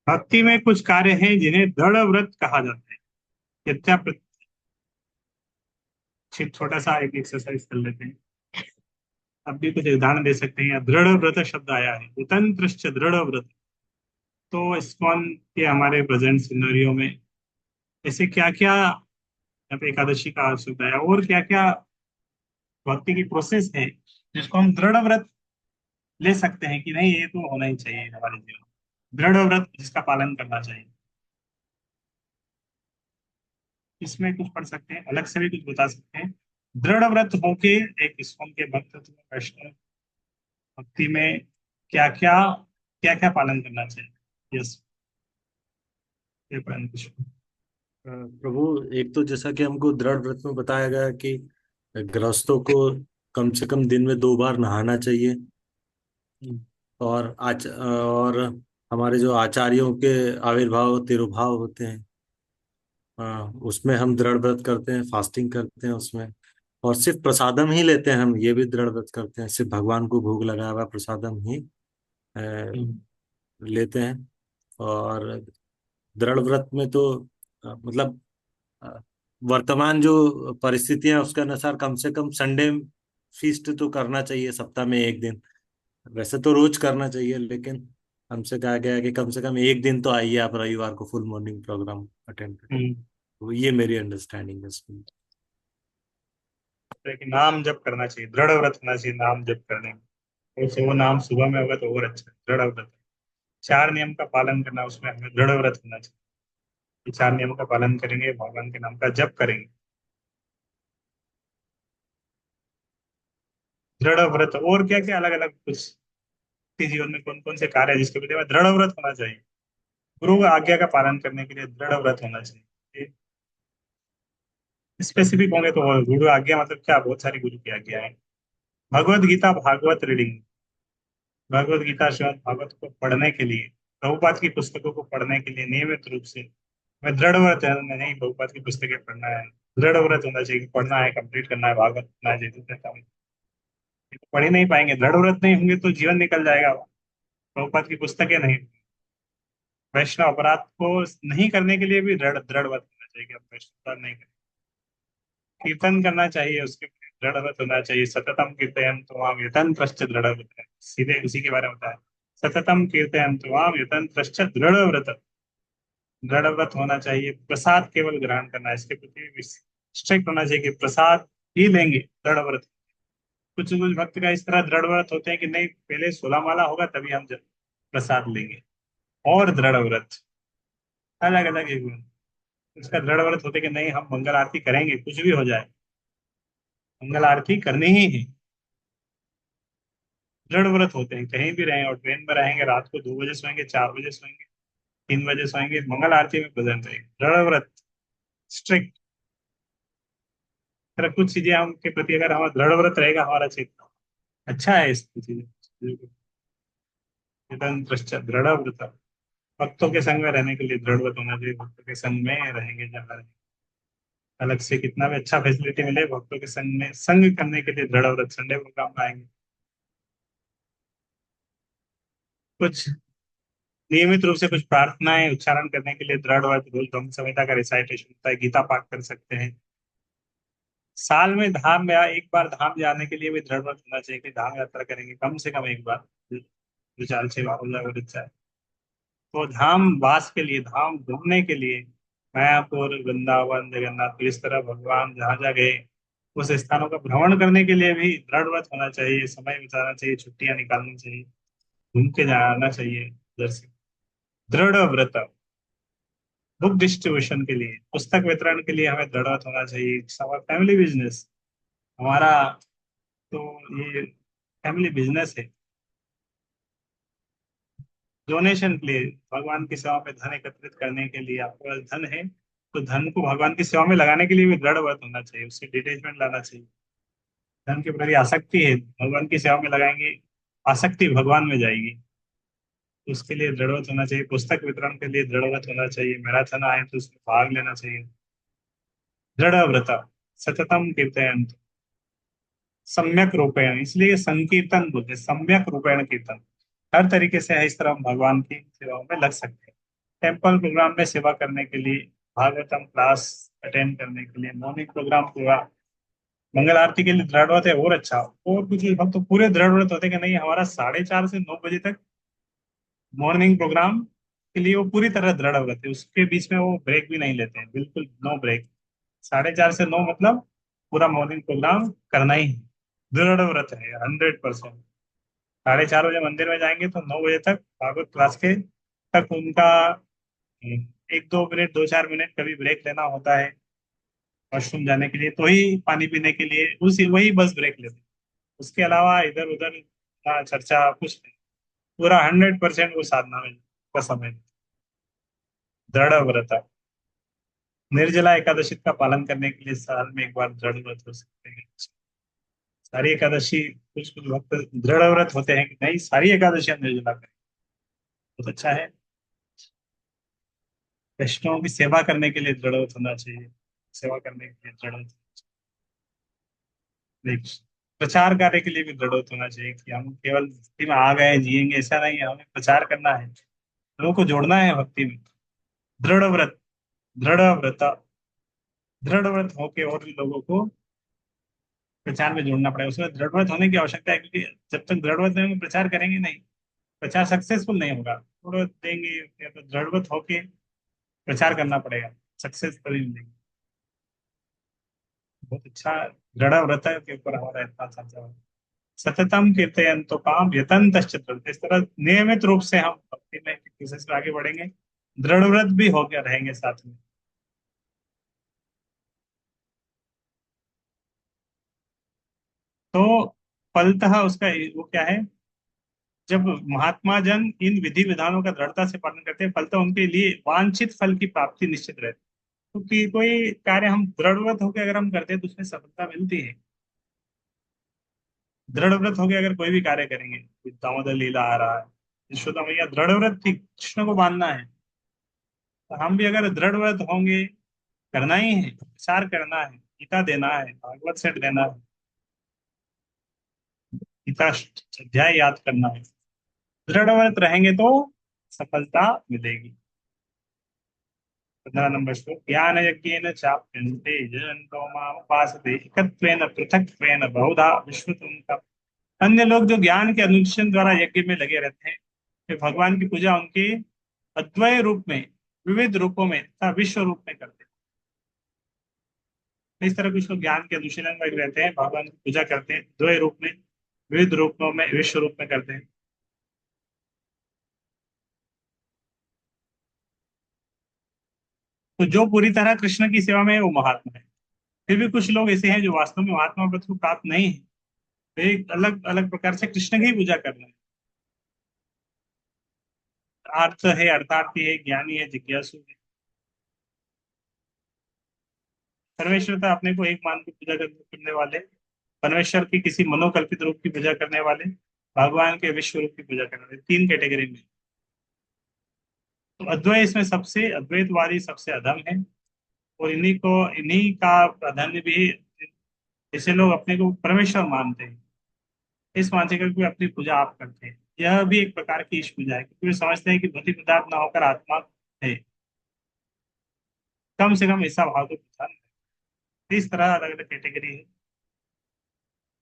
भक्ति में कुछ कार्य हैं जिन्हें दृढ़ व्रत कहा जाता है। यथा छोटा सा एक एक्सरसाइज कर लेते हैं। अब भी कुछ उदाहरण दे सकते हैं। या दृढ़ व्रत शब्द आया है, उतंत्रश्च दृढ़ व्रत। तो इस्कॉन के हमारे प्रेजेंट सिनेरियो में ऐसे क्या क्या, अब एकादशी का आवश्यकता है और क्या क्या भक्ति की प्रोसेस है जिसको हम दृढ़ व्रत ले सकते हैं कि नहीं, ये तो होना ही चाहिए हमारे जीवन में, दृढ़ व्रत जिसका पालन करना चाहिए। इसमें कुछ पढ़ सकते हैं, अलग से भी कुछ बता सकते हैं। दृढ़ व्रत होके एक इस्कॉन के भक्त अथवा वैष्णव भक्ति में क्या क्या पालन करना चाहिए। यस, ये पालन कुछ। प्रभु, एक तो जैसा कि हमको दृढ़ व्रत में बताया गया है कि गृहस्थों को कम से कम दिन में 2 बार नहाना चाहिए। और हमारे जो आचार्यों के आविर्भाव तिरुभाव होते हैं, उसमें हम दृढ़ व्रत करते हैं, फास्टिंग करते हैं उसमें। और सिर्फ प्रसादम ही लेते हैं, हम ये भी दृढ़ व्रत करते हैं, सिर्फ भगवान को भोग लगाया हुआ प्रसादम ही हम्म, लेते हैं। और दृढ़ व्रत में तो मतलब अ, वर्तमान जो परिस्थितियां हैं उसके अनुसार कम से कम संडे फीस्ट तो करना चाहिए सप्ताह में एक दिन। वैसे तो रोज करना चाहिए, लेकिन हमसे कहा गया है कि कम से कम एक दिन तो आइए आप रविवार को फुल मॉर्निंग प्रोग्राम अटेंड करें। हम्म। तो ये मेरी अंडरस्टैंडिंग है इसमें। लेकिन नाम जप करना चाहिए, दृढ़ व्रत होना चाहिए नाम जप करने में। वैसे वो नाम सुबह में होगा तो और अच्छा है, दृढ़ व्रत। 4 नियम का पालन करना, उसमें हमें दृढ़ व्रत होना चाहिए। ये 4 नियम का पालन करेंगे, भगवान के नाम का जप करेंगे, दृढ़ व्रत। और क्या क्या अलग अलग कुछ के जीवन में कौन कौन से कार्य है जिसके प्रति हमें दृढ़ व्रत होना चाहिए। गुरु की आज्ञा का पालन करने के लिए दृढ़ व्रत होना चाहिए। स्पेसिफिक होंगे तो गुरु आज्ञा मतलब क्या, बहुत सारी गुरु की आज्ञा है। भगवत गीता भागवत रीडिंग, भगवत गीता श्रीमद् भागवत को पढ़ने के लिए, प्रभुपाद की पुस्तकों को पढ़ने के लिए नियमित रूप से मैं दृढ़ व्रत है, नहीं प्रभुपाद की पुस्तकें पढ़ना है, दृढ़ व्रत होना चाहिए, पढ़ना है, कंप्लीट करना है, भागवत पढ़ना है, जैसे कहता हूँ। ये तो पढ़ ही नहीं पाएंगे, दृढ़ व्रत नहीं होंगे तो जीवन निकल जाएगा, प्रभुपाद की पुस्तकें नहीं। वैष्णव अपराध को नहीं करने के लिए भी दृढ़ दृढ़ व्रत होना चाहिए कि हम वैष्णव अपराध नहीं करें। कीर्तन करना चाहिए, उसके प्रति दृढ़ व्रत होना चाहिए। सततम कीर्तयन् त्वाम यतन्त्रश्च दृढ़ व्रत, सीधे उसी के बारे में बताया। सततम कीर्तयन् त्वाम यतन्त्रश्च दृढ़ व्रत, दृढ़ व्रत होना चाहिए। प्रसाद केवल ग्रहण करना है, इसके प्रति स्ट्रिक्ट होना चाहिए कि प्रसाद ही लेंगे, दृढ़ व्रत। कुछ कुछ भक्त का इस तरह दृढ़ व्रत होते हैं कि नहीं, पहले 16 माला होगा तभी हम प्रसाद लेंगे। और दृढ़ व्रत अलग अलग एक गुण। उसका दृढ़ व्रत होते कि नहीं, हम मंगल आरती करेंगे कुछ भी हो जाए, मंगल आरती करनी ही है। दृढ़ व्रत होते हैं, कहीं भी रहें और ट्रेन में रहेंगे, रात को 2 बजे सोएंगे, 4 बजे सोएंगे, 3 बजे सोएंगे, मंगल आरती में प्रेजेंट रहेंगे, दृढ़ व्रत, स्ट्रिक्ट। अगर कुछ चीजें हम के प्रति अगर हमारा दृढ़ व्रत रहेगा, हमारा चेतना अच्छा है इस चीजें। दृढ़ व्रत, भक्तों के संग में रहने के लिए दृढ़ व्रत होना चाहिए। भक्तों के संग में रहेंगे जहाँ रहेंगे। अलग से कितना भी अच्छा फैसिलिटी मिले, भक्तों के संग में संग करने के लिए दृढ़ व्रत। संडे प्रोग्राम में आएंगे, कुछ नियमित रूप से कुछ प्रार्थनाएं उच्चारण करने के लिए दृढ़ व्रत। रोज ब्रह्म संहिता का रिसाइटेशन होता है, गीता पाठ कर सकते हैं। साल में धाम या एक बार धाम जाने के लिए भी दृढ़ व्रत होना चाहिए कि धाम यात्रा करेंगे कम से कम एक बार, 2 4 6 बार हो जाए और अच्छा है। तो धाम वास के लिए, धाम घूमने के लिए, मायापुर वृंदावन जगन्नाथ, इस तरह भगवान जहाँ जहाँ गए उस स्थानों का भ्रमण करने के लिए भी दृढ़ व्रत होना चाहिए, समय बिताना चाहिए, छुट्टियां निकालनी चाहिए, घूम के जाना चाहिए उधर से। दृढ़ व्रत, बुक डिस्ट्रीब्यूशन के लिए, पुस्तक वितरण के लिए हमें दृढ़ व्रत होना चाहिए। फैमिली बिजनेस हमारा, तो ये फैमिली बिजनेस है। डोनेशन के लिए, भगवान की सेवा में धन एकत्रित करने के लिए, आपके पास धन है तो धन को भगवान की सेवा में लगाने के लिए भी दृढ़ व्रत होना चाहिए, उससे डिटेचमेंट लाना चाहिए। धन के प्रति आसक्ति है, भगवान की सेवा में लगाएंगे, आसक्ति भगवान में जाएगी, तो उसके लिए दृढ़ व्रत होना चाहिए। पुस्तक वितरण के लिए दृढ़ व्रत होना चाहिए। मैराथन आए तो उसमें भाग लेना चाहिए। दृढ़ व्रत सततम कीर्तयन्त सम्यक रूपेण, इसलिए संकीर्तन बोलते हैं, सम्यक रूपेण कीर्तन। हर तरीके से है, इस तरह हम भगवान की सेवाओं में लग सकते हैं। टेम्पल प्रोग्राम में सेवा करने के लिए, भागवतम क्लास अटेंड करने के लिए, मॉर्निंग प्रोग्राम पूरा, मंगल आरती के लिए दृढ़ व्रत है और अच्छा। और कुछ हम तो पूरे दृढ़ व्रत होते हैं कि नहीं, हमारा 4:30 से 9 बजे तक मॉर्निंग प्रोग्राम के लिए वो पूरी तरह दृढ़ व्रत है, उसके बीच में वो ब्रेक भी नहीं लेते हैं, बिल्कुल नो ब्रेक। 4:30 से 9 मतलब पूरा मॉर्निंग प्रोग्राम करना ही है। दृढ़ व्रत है 100%। 4:30 बजे मंदिर में जाएंगे तो 9 बजे तक भागवत क्लास के तक उनका 1-2 मिनट, 2-4 मिनट कभी ब्रेक लेना होता है वॉशरूम जाने के लिए, तो ही पानी पीने के लिए उसी वही बस ब्रेक लेते हैं। उसके अलावा इधर उधर ना चर्चा कुछ नहीं। पूरा 100% वो साधना में का समय। दृढ़ व्रत, निर्जला एकादशी का पालन करने के लिए साल में एक बार दृढ़ व्रत हो सकते हैं। सारी एकादशी, कुछ कुछ भक्त दृढ़ व्रत होते हैं कि नहीं सारी एकादशी हम निर्जला करें, बहुत अच्छा है। वैष्णव की सेवा करने के लिए दृढ़ व्रत होना चाहिए, सेवा करने के लिए दृढ़ व्रत। नहीं, प्रचार कार्य के लिए भी दृढ़ व्रत होना चाहिए कि हम केवल भक्ति में आ गए जिएंगे ऐसा नहीं है, हमें प्रचार करना है, लोगों को जोड़ना है भक्ति में। दृढ़ व्रत, दृढ़ व्रत, दृढ़ व्रत होके और भी लोगों को प्रचार में जोड़ना पड़ेगा, उसमें दृढ़ व्रत होने की आवश्यकता है, क्योंकि जब तक दृढ़ व्रत नहीं प्रचार करेंगे नहीं, प्रचार सक्सेसफुल नहीं होगा। थोड़ा देंगे या तो दृढ़ व्रत होके प्रचार करना पड़ेगा, सक्सेस तभी मिलेगी। बहुत अच्छा दृढ़ व्रत के ऊपर हमारा इतना चर्चा है। सततम कीर्तयन्तो काम यतन्तश्च, इस तरह नियमित रूप से हम भक्ति में कोशिश में आगे बढ़ेंगे, दृढ़ व्रत भी होकर रहेंगे साथ में। तो फलतः उसका वो क्या है, जब महात्मा जन इन विधि विधानों का दृढ़ता से पालन करते हैं, फलतः उनके लिए वांछित फल की प्राप्ति निश्चित रहती है। क्योंकि कोई कार्य हम दृढ़ व्रत होकर अगर हम करते हैं तो उसमें सफलता मिलती है। दृढ़ व्रत होकर अगर कोई भी कार्य करेंगे, दामोदर लीला आ रहा है, यशोदा मैया दृढ़ व्रत थी, कृष्ण को बांधना है, तो हम भी अगर दृढ़ व्रत होंगे, करना ही है, प्रचार करना है, गीता देना है, भागवत सेट देना है, गीता अध्याय याद करना है, दृढ़ व्रत रहेंगे तो सफलता मिलेगी। 15 नंबर श्लोक, ज्ञान यज्ञेन चाप्यन्ते यजन्तो माम उपासते एकत्वेन पृथक्त्वेन बहुधा विश्रुतं तत्। अन्य लोग जो ज्ञान के अनुष्ठान द्वारा यज्ञ में लगे रहते हैं, वे भगवान की पूजा उनके अद्वय रूप में, विविध रूपों में तथा विश्व रूप में करते हैं। इस तरह कुछ लोग ज्ञान के अनुशीलन में रहते हैं, भगवान की पूजा करते हैं द्वय रूप में, विविध रूपों में, विश्व रूप में करते हैं। तो जो पूरी तरह कृष्ण की सेवा में है वो महात्मा है। फिर भी कुछ लोग ऐसे हैं जो वास्तव में महात्मा पद को प्राप्त नहीं है, वे एक अलग अलग प्रकार से कृष्ण की ही पूजा कर रहे हैं। अर्थ है, अर्थार्थी है, ज्ञानी है, जिज्ञासु है। परमेश्वर तो अपने को एक मान की पूजा करने वाले, परमेश्वर की किसी मनोकल्पित रूप की पूजा करने वाले, भगवान के विश्व रूप की पूजा करने वाले, तीन कैटेगरी में। तो अद्वैत इसमें सबसे, अद्वैतवादी सबसे अधम है। और इन्हीं का प्राधान्य भी, ऐसे लोग अपने को परमेश्वर मानते हैं, इस मानसिकता की अपनी पूजा आप करते हैं, यह भी एक प्रकार की ईश पूजा है, क्योंकि वे समझते हैं कि भौतिक पदार्थ ना होकर आत्मा है। कम से कम ऐसा भाव तो पता नहीं। इस तरह अलग अलग कैटेगरी है।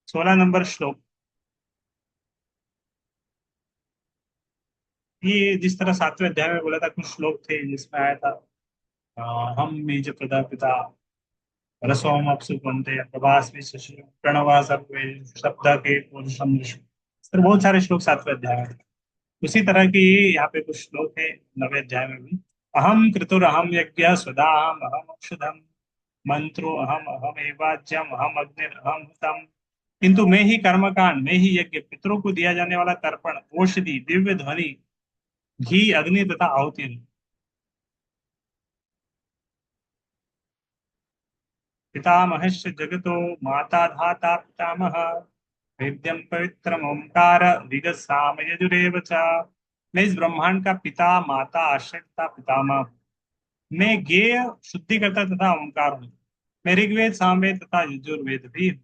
16 नंबर श्लोक, ये जिस तरह 7वें अध्याय में बोला था, कुछ श्लोक थे जिसमें आया था हम बीज प्रदा पिता रसोम अपसुपन्ते प्रभास में शशि प्रणवा सर्वे शब्द के पुरुषम विष्णु। इस तरह बहुत सारे श्लोक 7वें अध्याय में। उसी तरह की यहाँ पे कुछ श्लोक है 9वें अध्याय में भी। अहम क्रतुरहम यज्ञ स्वदाहम अहम औषधम मंत्रो अहम अहम एवाज्यम अहम अग्निर अहम हुतम। किंतु मैं ही कर्मकांड, मैं ही यज्ञ, पितरों को दिया जाने वाला तर्पण, औषधि, दिव्य ध्वनि, घी, अग्नि तथा आहुति हूँ। पितामहश्च जगतो माता धाता पितामह, वेद्यम पवित्रम ओंकार विगसाम यजुरेव च। मैं इस ब्रह्मांड का पिता, माता, आश्रय तथा पितामह, मैं ज्ञेय, शुद्धिकर्ता तथा ओंकार हूँ। मैं ऋग्वेद सामवेद तथा यजुर्वेद भी हूँ।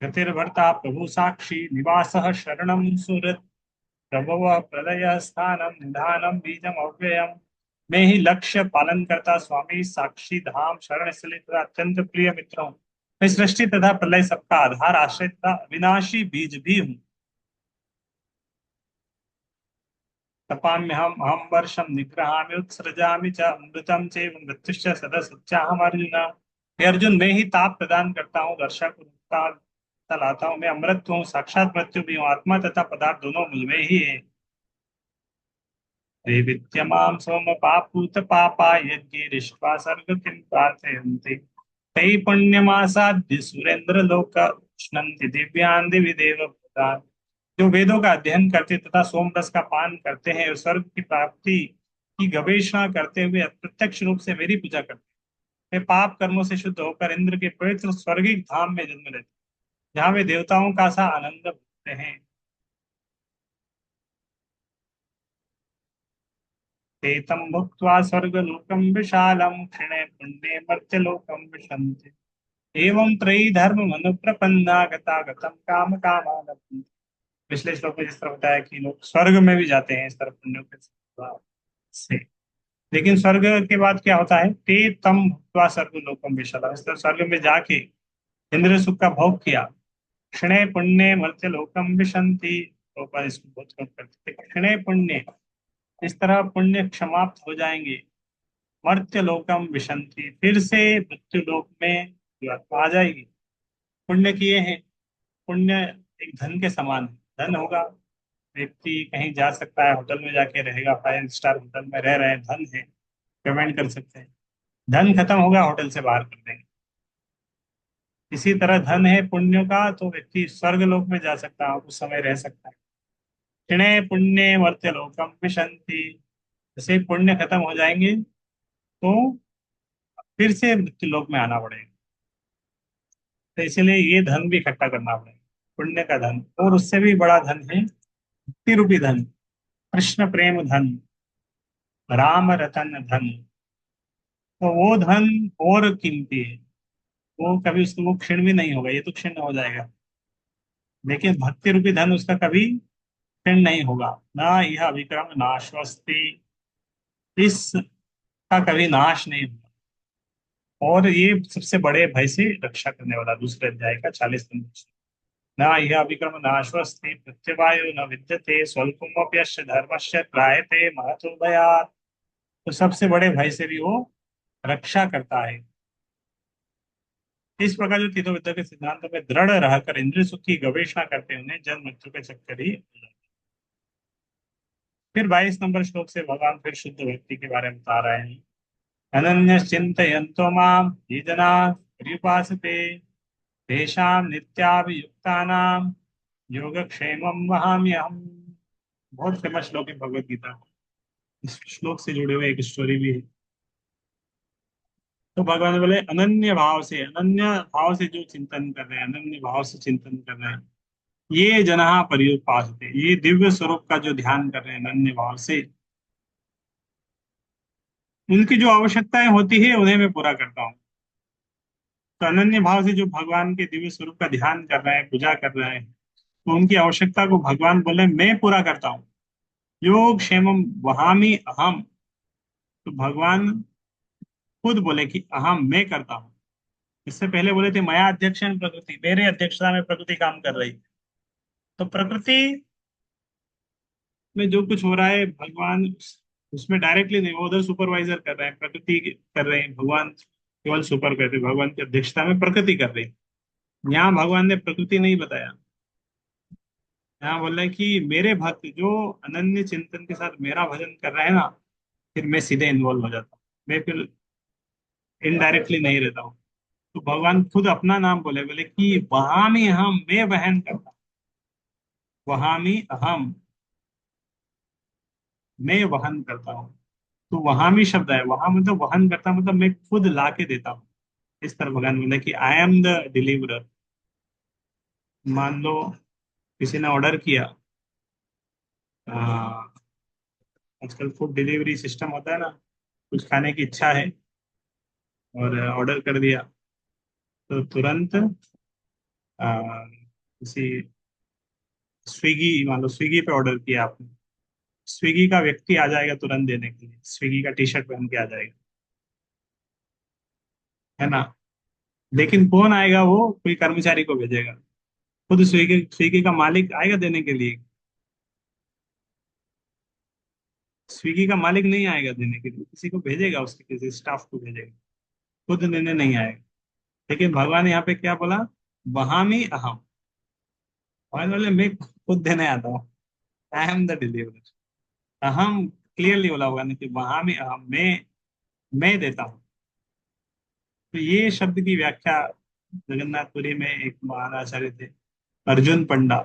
गतिर्भर्ता प्रभु साक्षी निवासः शरणं सुहृत् प्रभव प्रलय स्थानम निधानम बीजम अव्ययम। मैं ही लक्ष्य पालन करता स्वामी साक्षी धाम शरण स्थली तथा अत्यंत प्रिय मित्रों। मैं सृष्टि तथा प्रलय सबका आधार आश्रय तथा अविनाशी बीज भी हूँ। तपाम्यहम अहम वर्षम निग्रहामि उत्सृजामि च अमृतम चैव मृत्युश्च सदा सच्चाहम अर्जुन। हे अर्जुन, मैं ही ताप प्रदान करता हूँ, वर्षा को रुकता लाता हूँ। मैं अमृत हूँ, साक्षात मृत्यु भी हूँ। आत्मा तथा पदार्थ दोनों मुझ में ही है। ते विद्यमां सोमपापूत पापा यज्ञैरिष्ट्वा सर्गतिं प्रार्थयन्ति। तै पुण्यमासाद्य सुरेंद्र लोक उष्णन्ति दिव्यान् दिवि देव भूतान्। जो वेदों का अध्ययन करते तथा सोमरस का पान करते हैं और स्वर्ग की प्राप्ति की गवेषणा करते हुए प्रत्यक्ष रूप से मेरी पूजा करते हैं, वे पाप कर्मों से शुद्ध होकर इंद्र के पवित्र स्वर्गिक धाम में जन्म लेते हैं, जहाँ वे देवताओं का सा आनंद भोगते हैं। एतं भुक्त्वा स्वर्गलोकं विशालं क्षणे पुण्ये मर्त्यलोकं विशन्ति। एवं त्रयी धर्म मनुप्रपन्ना गतागतं काम कामानंति। पिछले श्लोक में जिस तरह बताया कि लोग स्वर्ग में भी जाते हैं इस तरह पुण्यों के से। लेकिन स्वर्ग के बाद क्या होता है? ते तम भुक्त्वा स्वर्ग लोकम विशालम। इस तरह स्वर्ग में जाके इंद्र सुख का भोग किया। क्षणे पुण्य मर्त्य लोकम विशंति। तो पर इसको बहुत कम करते थे। क्षणे पुण्य, इस तरह पुण्य समाप्त हो जाएंगे। मर्त्य लोकम विशंति, फिर से मृत्यु लोक में जो आत्मा आ जाएगी। पुण्य किए हैं। पुण्य एक धन के समान है। धन होगा, व्यक्ति कहीं जा सकता है, होटल में जाके रहेगा, 5 स्टार होटल में रह रहे हैं, धन है, पेमेंट कर सकते हैं। धन खत्म होगा, होटल से बाहर कर देंगे। इसी तरह धन है पुण्यों का, तो व्यक्ति स्वर्ग लोक में जा सकता है, उस समय रह सकता है। क्षणे पुण्य मर्त्य लोकम विशंति। जैसे ही पुण्य खत्म हो जाएंगे तो फिर से मृत्यु लोक में आना पड़ेगा। तो इसलिए ये धन भी इकट्ठा करना पड़ेगा, पुण्य का धन। और उससे भी बड़ा धन है भक्ति रूपी धन, कृष्ण प्रेम धन, राम रतन धन। तो वो धन और कीमती है। वो कभी उसको वो क्षीण भी नहीं होगा, ये तो क्षीण हो जाएगा। लेकिन भक्ति रूपी धन उसका कभी क्षीण नहीं होगा। ना यह विक्रम नाशवस्ति, इसका कभी नाश नहीं होगा। और ये सबसे बड़े भय से रक्षा करने वाला दूसरे अध्याय का 40 नंबर। न यह विक्रम नाशवस्ति प्रत्यवायो न विद्यते स्वल्पमप्यस्य धर्मस्य त्रायते महतो भयात्। तो सबसे बड़े भय से भी वो रक्षा करता है। इस प्रकार जो तीनों विद्या के सिद्धांत में दृढ़ रहकर इंद्रिय सुख की गवेषणा करते हैं, उन्हें जन्म मृत्यु के चक्कर ही। फिर 22 नंबर श्लोक से भगवान फिर शुद्ध भक्ति के बारे में बता रहे हैं। अनन्य चिंतयन्तो माम ये जना पर्युपासते तेषां नित्याभियुक्तानां योगक्षेमं वहाम्यहम्। बहुत फेमस श्लोक है भगवत गीता। इस श्लोक से जुड़े हुए एक स्टोरी भी है। तो भगवान बोले अनन्य भाव से, अनन्य भाव से जो चिंतन कर रहे हैं, अनन्य भाव से चिंतन कर रहे हैं, ये जनाः पर्युपासते, ये दिव्य स्वरूप का जो ध्यान कर रहे हैं अनन्य भाव से, उनकी जो आवश्यकताएं होती है उन्हें मैं पूरा करता हूँ। तो अनन्य भाव से जो भगवान के दिव्य स्वरूप का ध्यान कर रहे हैं, पूजा कर रहे हैं, तो उनकी आवश्यकता को भगवान बोले मैं पूरा करता हूँ। योग क्षेमम वहामी अहम। तो भगवान खुद बोले कि अहम, मैं करता हूँ। इससे पहले बोले थे मया अध्यक्षण प्रकृति, मेरे अध्यक्षता में प्रकृति काम कर रही है। तो प्रकृति में जो कुछ हो रहा है भगवान उसमें डायरेक्टली नहीं, वो उधर सुपरवाइजर कर रहे हैं, प्रकृति कर रहे हैं। भगवान केवल सुपर करते हैं, भगवान की अध्यक्षता में प्रकृति कर रही है। यहाँ भगवान ने प्रकृति नहीं बताया। यहाँ बोल रहे हैं कि मेरे भक्त जो अनन्य चिंतन के साथ मेरा भजन कर रहे हैं ना, फिर मैं सीधे इन्वॉल्व हो जाता हूँ। मैं फिर इनडायरेक्टली नहीं रहता हूँ। तो भगवान खुद अपना नाम बोले, बोले कि वहां में हम, मैं वहन करता हूँ। वहां में अहम, मैं वहन करता हूँ। तो वहां भी शब्द है, वहां मतलब वहन करता, मतलब मैं खुद ला के देता हूँ। इस तरह भगवान बोले कि आई एम द डिलीवरर। मान लो किसी ने ऑर्डर किया, आ, आजकल फूड डिलीवरी सिस्टम होता है ना, कुछ खाने की इच्छा है, और ऑर्डर कर दिया, तो तुरंत आ, किसी स्विगी, मान लो स्विगी पे ऑर्डर किया आपने, स्विगी का व्यक्ति आ जाएगा तुरंत देने के लिए, स्विगी का टी शर्ट पहन के आ जाएगा, है ना। लेकिन कौन आएगा, वो कोई कर्मचारी को भेजेगा, खुद स्विगी स्विगी का मालिक आएगा देने के लिए? स्विगी का मालिक नहीं आएगा देने के लिए, किसी को भेजेगा, उसके किसी स्टाफ को भेजेगा, खुद देने नहीं आएगा। लेकिन भगवान यहाँ पे क्या बोला, वहामी अहम, भगवान बोले मैं खुद देने आता हूँ, आई एम द डिलीवरर। अहम क्लियरली बोला होगा ना कि वहामी अहम, मैं देता हूँ। तो ये शब्द की व्याख्या जगन्नाथपुरी में एक महान आचार्य थे, अर्जुन पंडा,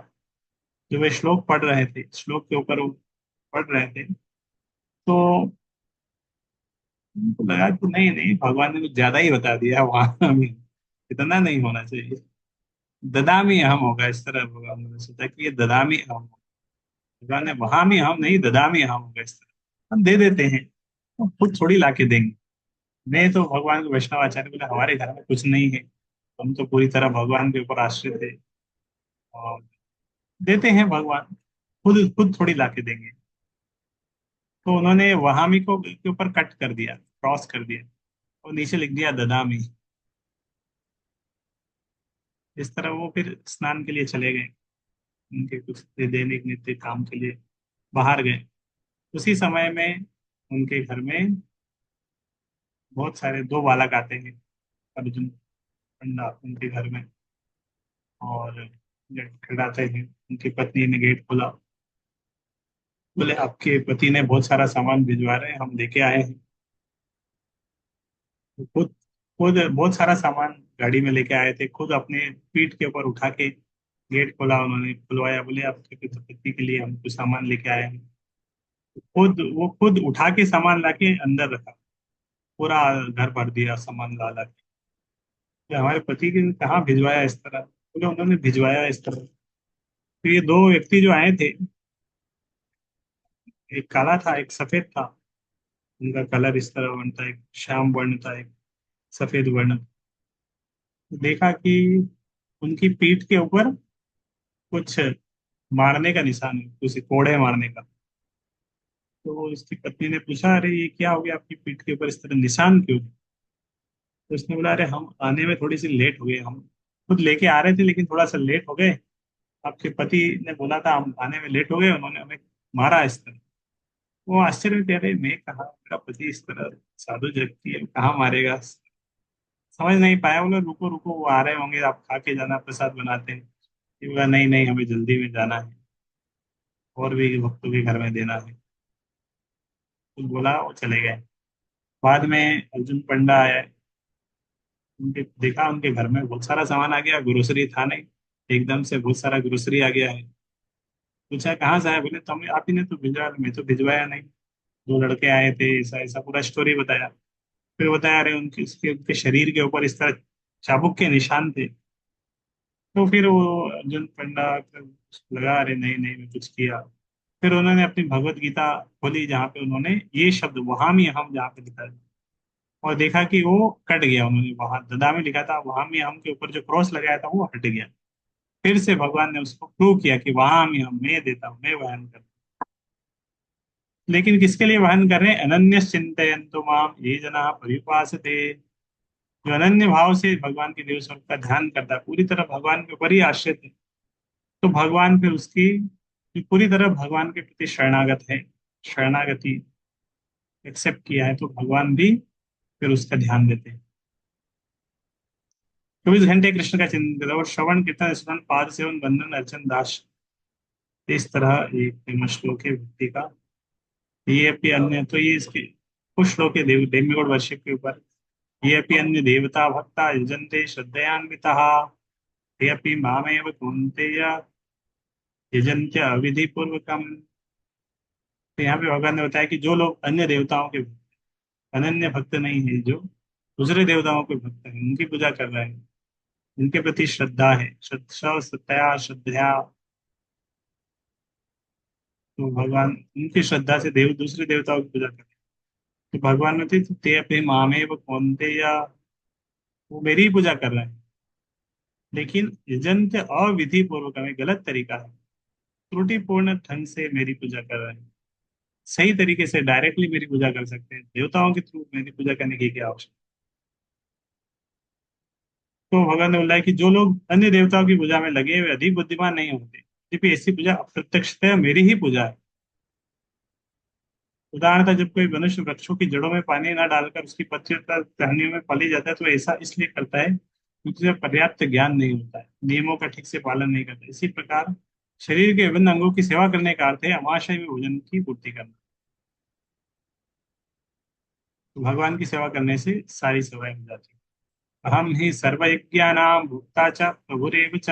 जो वे श्लोक पढ़ रहे थे, श्लोक के ऊपर वो पढ़ रहे थे, तो उनको लगा कि नहीं नहीं, भगवान ने कुछ ज्यादा ही बता दिया, वहां भी इतना नहीं होना चाहिए, ददामी अहम होगा इस तरह, भगवान ने सोचा कि ये ददामी अहम होगा। भगवान ने वहां भी अहम नहीं, ददामी अहम होगा इस तरह, हम दे देते हैं, हम खुद थोड़ी ला के देंगे। मैं तो भगवान को वैष्णव आचार्य बोले हमारे घर में कुछ नहीं है, हम तो पूरी तरह भगवान के ऊपर आश्रित है, और देते हैं भगवान, खुद खुद थोड़ी ला के देंगे। तो उन्होंने वहामी को के ऊपर कट कर दिया, क्रॉस कर दिया, और नीचे लिख दिया ददामी। इस तरह वो फिर स्नान के लिए चले गए, उनके कुछ दैनिक नित्य काम के लिए बाहर गए। उसी समय में उनके घर में बहुत सारे दो बालक आते हैं, अर्जुन पंडा उनके घर में, और गेट खड़काते हैं। उनकी पत्नी ने गेट खोला, बोले आपके पति ने बहुत सारा सामान भिजवा रहे हैं, हम लेके आए हैं। तो खुद खुद बहुत सारा सामान गाड़ी में लेके आए थे, खुद अपने पीठ के ऊपर उठा के गेट खोला, उन्होंने खुलवाया, बोले आपके पति के लिए हम कुछ सामान लेके आए हैं। खुद वो खुद उठा के सामान लाके अंदर रखा, पूरा घर भर दिया सामान ला ला के। तो हमारे पति के कहाँ भिजवाया इस तरह, बोले उन्होंने भिजवाया इस तरह। तो ये दो व्यक्ति जो आए थे, एक काला था एक सफेद था, उनका कलर इस तरह बनता है, एक श्याम वर्ण था, एक सफेद वर्ण। तो देखा कि उनकी पीठ के ऊपर कुछ मारने का निशान है, कुछ कोड़े मारने का। तो उसकी पत्नी ने पूछा, अरे ये क्या हो गया, आपकी पीठ के ऊपर इस तरह निशान क्यों है? तो उसने बोला, अरे हम आने में थोड़ी सी लेट हो गए, हम खुद लेके आ रहे थे लेकिन थोड़ा सा लेट हो गए, आपके पति ने बोला था हम आने में लेट हो गए, उन्होंने हमें मारा इस तरह। वो आश्चर्य में थे, अरे मैं कहा, मेरा पति इस तरह साधु व्यक्ति है, कहाँ मारेगा, समझ नहीं पाया। बोले रुको रुको, वो आ रहे होंगे, आप खा के जाना, प्रसाद बनाते हैं। ये बोला नहीं नहीं, हमें जल्दी में जाना है, और भी भक्तों के घर में देना है। तो बोला, वो चले गए। बाद में अर्जुन पंडा आया, उनके देखा उनके घर में बहुत सारा सामान आ गया, ग्रोसरी था नहीं, एकदम से बहुत सारा ग्रोसरी आ गया है। पूछा कहाँ से आया, बोले तुम आप ही ने तो भिजवाया, मैं तो भिजवाया नहीं, दो लड़के आए थे, ऐसा ऐसा पूरा स्टोरी बताया। फिर बताया, अरे उनके शरीर के ऊपर इस तरह चाबुक के निशान थे। तो फिर वो अर्जुन पंडा को लगा, अरे नहीं नहीं मैं कुछ किया। फिर उन्होंने अपनी भगवत गीता खोली, जहाँ पे उन्होंने ये शब्द वहां में हम जहाँ पे लिखा है, और देखा कि वो कट गया, उन्होंने वहां ददा में लिखा था, वहां में हम के ऊपर जो क्रॉस लगाया था वो हट गया। फिर से भगवान ने उसको प्रूव किया कि वहां में हम, मैं देता हूँ, मैं वहन करता हूँ। लेकिन किसके लिए वहन कर रहे हैं, अनन्य चिंतयन्तु माम ये जना परिउपासते, जो अनन्य भाव से भगवान के देव स्वरूप का ध्यान करता है, पूरी तरह भगवान के ऊपर ही आश्रित है, तो भगवान फिर उसकी जो पूरी तरह भगवान के प्रति शरणागत है, शरणागति एक्सेप्ट किया है, तो भगवान भी फिर उसका ध्यान देते हैं। 24 घंटे कृष्ण का चिंतन करता है, और श्रवण कीर्तन स्मरण पाद सेवन बंधन अर्चन दास, इस तरह एक फेमस श्लोक है भक्ति का। ये अपनी अन्य, तो ये इसके कुछ श्लोक है देव डेमिगोड वर्शिप के ऊपर। ये अपनी अन्य देवता भक्ता यजन्ते श्रद्धयान्विता, ये अपनी मामेव कुन्तेय यजन्त्य अविधि पूर्वकम। तो यहाँ पे भगवान ने बताया कि जो लोग अन्य देवताओं के, अनन्य भक्त नहीं है, जो दूसरे देवताओं के भक्त हैं, उनकी पूजा कर रहे हैं, उनके प्रति श्रद्धा है, श्रद्धा सत्या श्रद्धा, तो भगवान उनकी श्रद्धा से देव दूसरे देवताओं की पूजा करते हैं। तो भगवान ने ते अपने मामे वो कौनते या, वो मेरी ही पूजा कर रहे हैं, लेकिन यजंत अविधि पूर्वक में गलत तरीका है, त्रुटिपूर्ण ढंग से मेरी पूजा कर रहे हैं। सही तरीके से डायरेक्टली मेरी पूजा कर सकते हैं, देवताओं के थ्रू मेरी पूजा करने की क्या आवश्यकता। तो भगवान ने बोला है कि जो लोग अन्य देवताओं की पूजा में लगे हुए अधिक बुद्धिमान नहीं होते, क्योंकि ऐसी पूजा अप्रत्यक्षतः मेरी ही पूजा है। उदाहरणतः जब कोई मनुष्य वृक्षों की जड़ों में पानी न डालकर उसकी पत्तियों तथा टहनियों में पली जाता है, तो ऐसा इसलिए करता है क्योंकि उसे पर्याप्त ज्ञान नहीं होता है, नियमों का ठीक से पालन नहीं करता। इसी प्रकार शरीर के विभिन्न अंगों की सेवा करने का अर्थ है अमाशय में भोजन की पूर्ति करना। तो भगवान की सेवा करने से सारी सेवाएं हो जाती है। अहम ही सर्वयज्ञानां भुक्ता च प्रभुरेव च,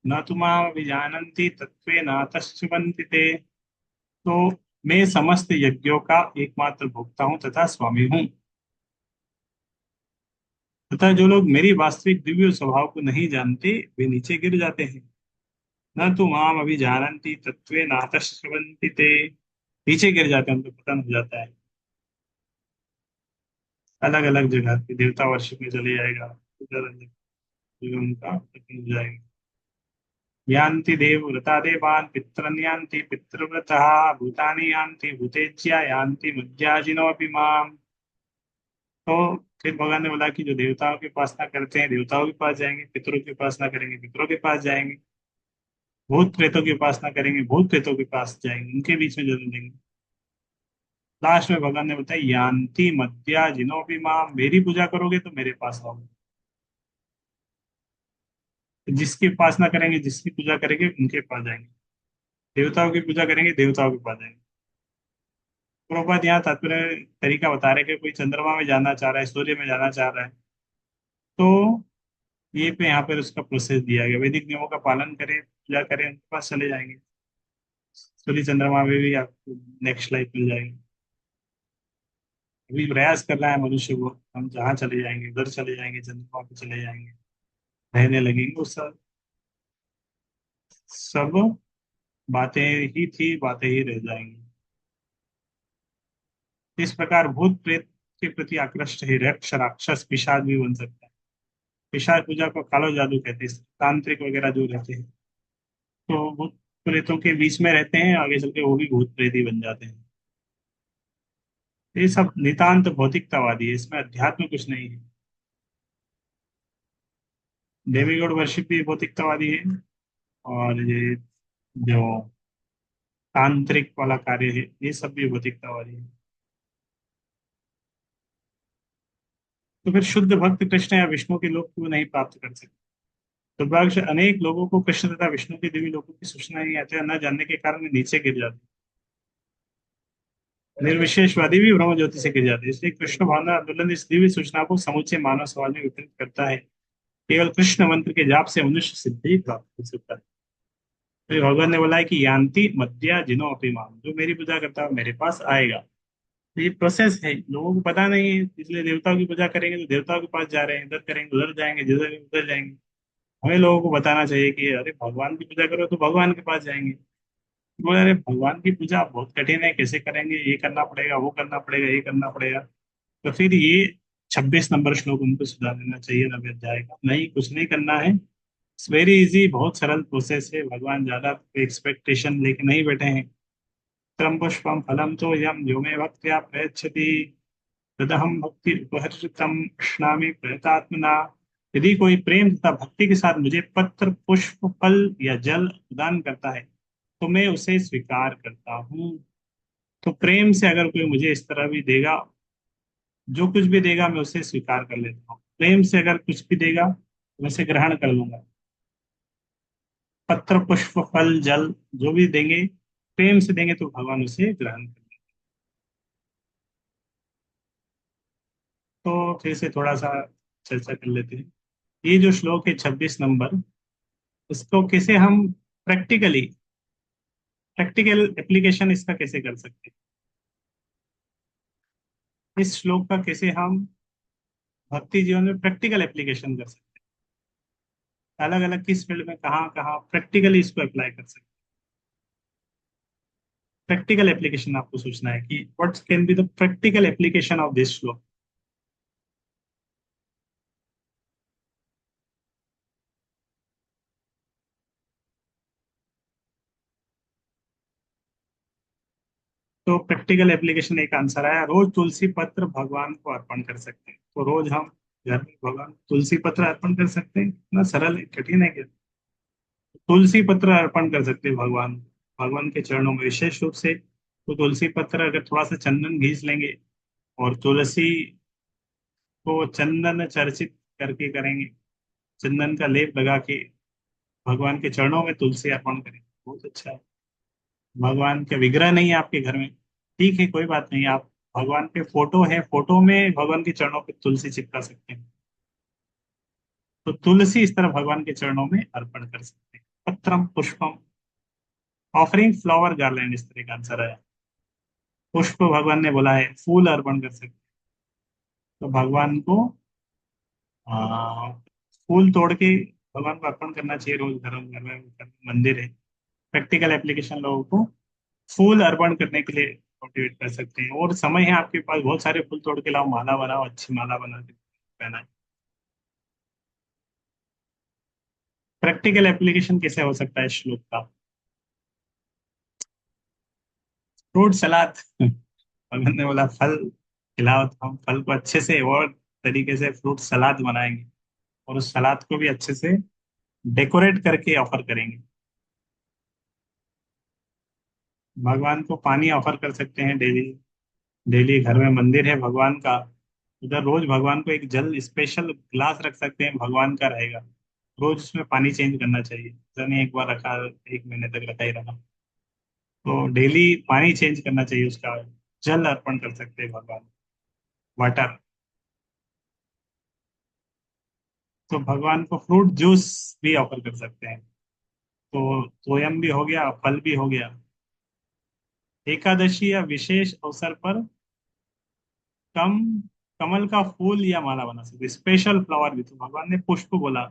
न तु माम विजानन्ति तत्त्वेन तच्छुबन्ति ते। तो मैं समस्त यज्ञों का एकमात्र भोक्ता हूँ तथा स्वामी हूँ, तथा जो लोग मेरी वास्तविक दिव्य स्वभाव को नहीं जानते वे नीचे गिर जाते हैं। न तो माम अभी जानती तत्वे नातश्रवंति ते, नीचे गिर जाते हैं, उनको पतन हो जाता है। अलग अलग जगह पे देवता वर्षिप में चले जाएगा, उधर उनका पतन हो जाएगा। यान्ति देव व्रता देवान् पितरन् यान्ति पितृव्रतः, भूतानि यान्ति भूतेज्या यान्ति मध्याजिनोऽपि माम। तो फिर भगवान ने बोला कि जो देवताओं की उपासना करते हैं देवताओं के पास जाएंगे, पितरों की उपासना करेंगे पितरों के पास जाएंगे, भूत प्रेतों की उपासना करेंगे भूत प्रेतों के पास जाएंगे, उनके बीच में जन्म लेंगे। लास्ट में भगवान ने बताया यान्ति मद्या जिनो भी माँ, मेरी पूजा करोगे तो मेरे पास आओगे। तो जिसकी उपासना करेंगे जिसकी पूजा करेंगे उनके पास जाएंगे, देवताओं की पूजा करेंगे देवताओं के पास जाएंगे। प्रभुपाद यहाँ तात्पर्य तरीका बता रहे हैं कि कोई चंद्रमा में जाना चाह रहा है, सूर्य में जाना चाह रहा है, तो ये पे यहाँ पर उसका प्रोसेस दिया गया, वैदिक नियमों का पालन करें पूजा करें उनके पास चले जाएंगे। सूर्य चंद्रमा में भी आपको नेक्स्ट लाइफ मिल जाएगी। अभी प्रयास कर रहा है मनुष्य को, हम जहाँ चले जाएंगे उधर चले जाएंगे, चंद्रमा पे चले जाएंगे, रहने लगेंगे। वो सब सब बातें ही थी, बातें ही रह जाएंगी। इस प्रकार भूत प्रेत के प्रति आकृष्ट ही यक्ष राक्षस पिशाच भी बन सकता है। पिशाच पूजा को कालो जादू कहते हैं, तांत्रिक वगैरह जो रहते हैं, तो भूत प्रेतों के बीच में रहते हैं, आगे चल के वो भी भूत प्रेत ही बन जाते हैं। ये सब नितांत भौतिकतावादी है, इसमें अध्यात्म कुछ नहीं है। डेमीगॉड वर्शिप भी भौतिकतावादी है, और ये जो तांत्रिक वाला कार्य है ये सब भी भौतिकतावादी है। तो फिर शुद्ध भक्त कृष्ण या विष्णु के लोक क्यों नहीं प्राप्त कर सकते। दुर्भाग्य से अनेक लोगों को कृष्ण तथा विष्णु के दिव्य लोकों की सूचना नहीं आती है, न जानने के कारण वे नीचे गिर जाते हैं। निर्विशेषवादी भी ब्रह्म ज्योति से गिर जाते हैं। इसलिए कृष्ण भावना आंदोलन इस दिव्य सूचना को समूचे मानव समाज में वितरित करता है। केवल कृष्ण मंत्र के जाप से मनुष्य सिद्धि प्राप्त हो सकता है। तो भगवान ने बोला है कि यान्ति मद्या जिनो अपि माम, जो मेरी पूजा करता है वो मेरे पास आएगा। तो ये प्रोसेस है, लोगों को पता नहीं है, इसलिए देवताओं की पूजा करेंगे तो देवताओं के पास जा रहे हैं, इधर करेंगे उधर जाएंगे, जिधर उधर जाएंगे। हमें लोगों को बताना चाहिए कि अरे भगवान की पूजा करो तो भगवान के पास जाएंगे। बोले अरे भगवान की पूजा बहुत कठिन है, कैसे करेंगे, ये करना पड़ेगा वो करना पड़ेगा ये करना पड़ेगा। तो फिर ये 26 नंबर श्लोक उनको सुधार देना चाहिए नवे अध्याय का, नहीं कुछ नहीं करना है। इट्स वेरी इजी, बहुत सरल प्रोसेस है। भगवान ज्यादा एक्सपेक्टेशन लेके नहीं बैठे हैं। त्रम पुष्पम फलम तो यम यो मे भक्त्या प्रयच्छति तदहम भक्ति उपहर्षितम कृष्णामि प्रयतात्मना। यदि कोई प्रेम तथा भक्ति के साथ मुझे पत्र पुष्प फल या जल प्रदान करता है तो मैं उसे स्वीकार करता हूँ। तो प्रेम से अगर कोई मुझे इस तरह भी देगा, जो कुछ भी देगा मैं उसे स्वीकार कर लेता हूँ। प्रेम से अगर कुछ भी देगा तो मैं उसे ग्रहण कर लूंगा। पत्र पुष्प फल जल जो भी देंगे, प्रेम से देंगे तो भगवान उसे ग्रहण करेंगे। तो फिर से थोड़ा सा चर्चा कर लेते हैं। ये जो श्लोक है 26 नंबर, इसको कैसे हम प्रैक्टिकली, प्रैक्टिकल एप्लीकेशन इसका कैसे कर सकते हैं, इस श्लोक का कैसे हम भक्ति जीवन में प्रैक्टिकल एप्लीकेशन कर सकते हैं, अलग अलग किस फील्ड में कहाँ कहाँ प्रैक्टिकली इसको अप्लाई कर सकते प्रैक्टिकल एप्लीकेशन आपको सोचना है कि what can be the practical application of this श्लोक। तो प्रैक्टिकल एप्लीकेशन एक आंसर आया, रोज तुलसी पत्र भगवान को अर्पण कर सकते हैं। तो रोज हम घर में भगवान को तुलसी पत्र अर्पण कर सकते हैं, इतना सरल है, कठिन है क्या? तुलसी पत्र अर्पण कर सकते हैं भगवान, भगवान के चरणों में विशेष रूप से। तो तुलसी पत्र अगर थोड़ा सा चंदन घिस लेंगे और तुलसी को चंदन चर्चित करके करेंगे, चंदन का लेप लगा के भगवान के चरणों में तुलसी अर्पण करेंगे, बहुत अच्छा है। भगवान के विग्रह नहीं है आपके घर में, ठीक है, कोई बात नहीं, आप भगवान पे फोटो है, फोटो में भगवान के चरणों पे तुलसी चिपका सकते हैं। तो तुलसी इस तरह भगवान के चरणों में अर्पण कर सकते हैं। पत्रम पुष्पम, ऑफरिंग फ्लावर गार्लैंड, इस तरह का आंसर है। पुष्प भगवान ने बोला है, फूल अर्पण कर सकते हैं। तो भगवान को आ, फूल तोड़ के भगवान को अर्पण करना चाहिए रोज, घर में मंदिर है। प्रैक्टिकल एप्लीकेशन लोगों को फूल अर्पण करने के लिए मोटिवेट कर सकते हैं। और समय है आपके पास, बहुत सारे फूल तोड़ के लाओ, माला बनाओ, अच्छी माला बना के पहना। प्रैक्टिकल एप्लीकेशन कैसे हो सकता है इस श्लोक का? फ्रूट सलाद भगवान ने बोला फल खिलाओ, तो हम फल को अच्छे से और तरीके से फ्रूट सलाद बनाएंगे, और उस सलाद को भी अच्छे से डेकोरेट करके ऑफर करेंगे। भगवान को पानी ऑफर कर सकते हैं डेली, डेली घर में मंदिर है भगवान का, उधर रोज भगवान को एक जल स्पेशल ग्लास रख सकते हैं, भगवान का रहेगा। रोज उसमें पानी चेंज करना चाहिए, ऐसा नहीं एक बार रखा, एक महीने तक रखा ही रहा। तो डेली पानी चेंज करना चाहिए उसका। जल अर्पण कर सकते हैं भगवान, वाटर। तो भगवान को फ्रूट जूस भी ऑफर कर सकते हैं। तो सोयम भी हो गया, फल भी हो गया। एकादशी या विशेष अवसर पर कम कमल का फूल या माला बना सकते, स्पेशल फ्लावर भी। तो भगवान ने पुष्प बोला,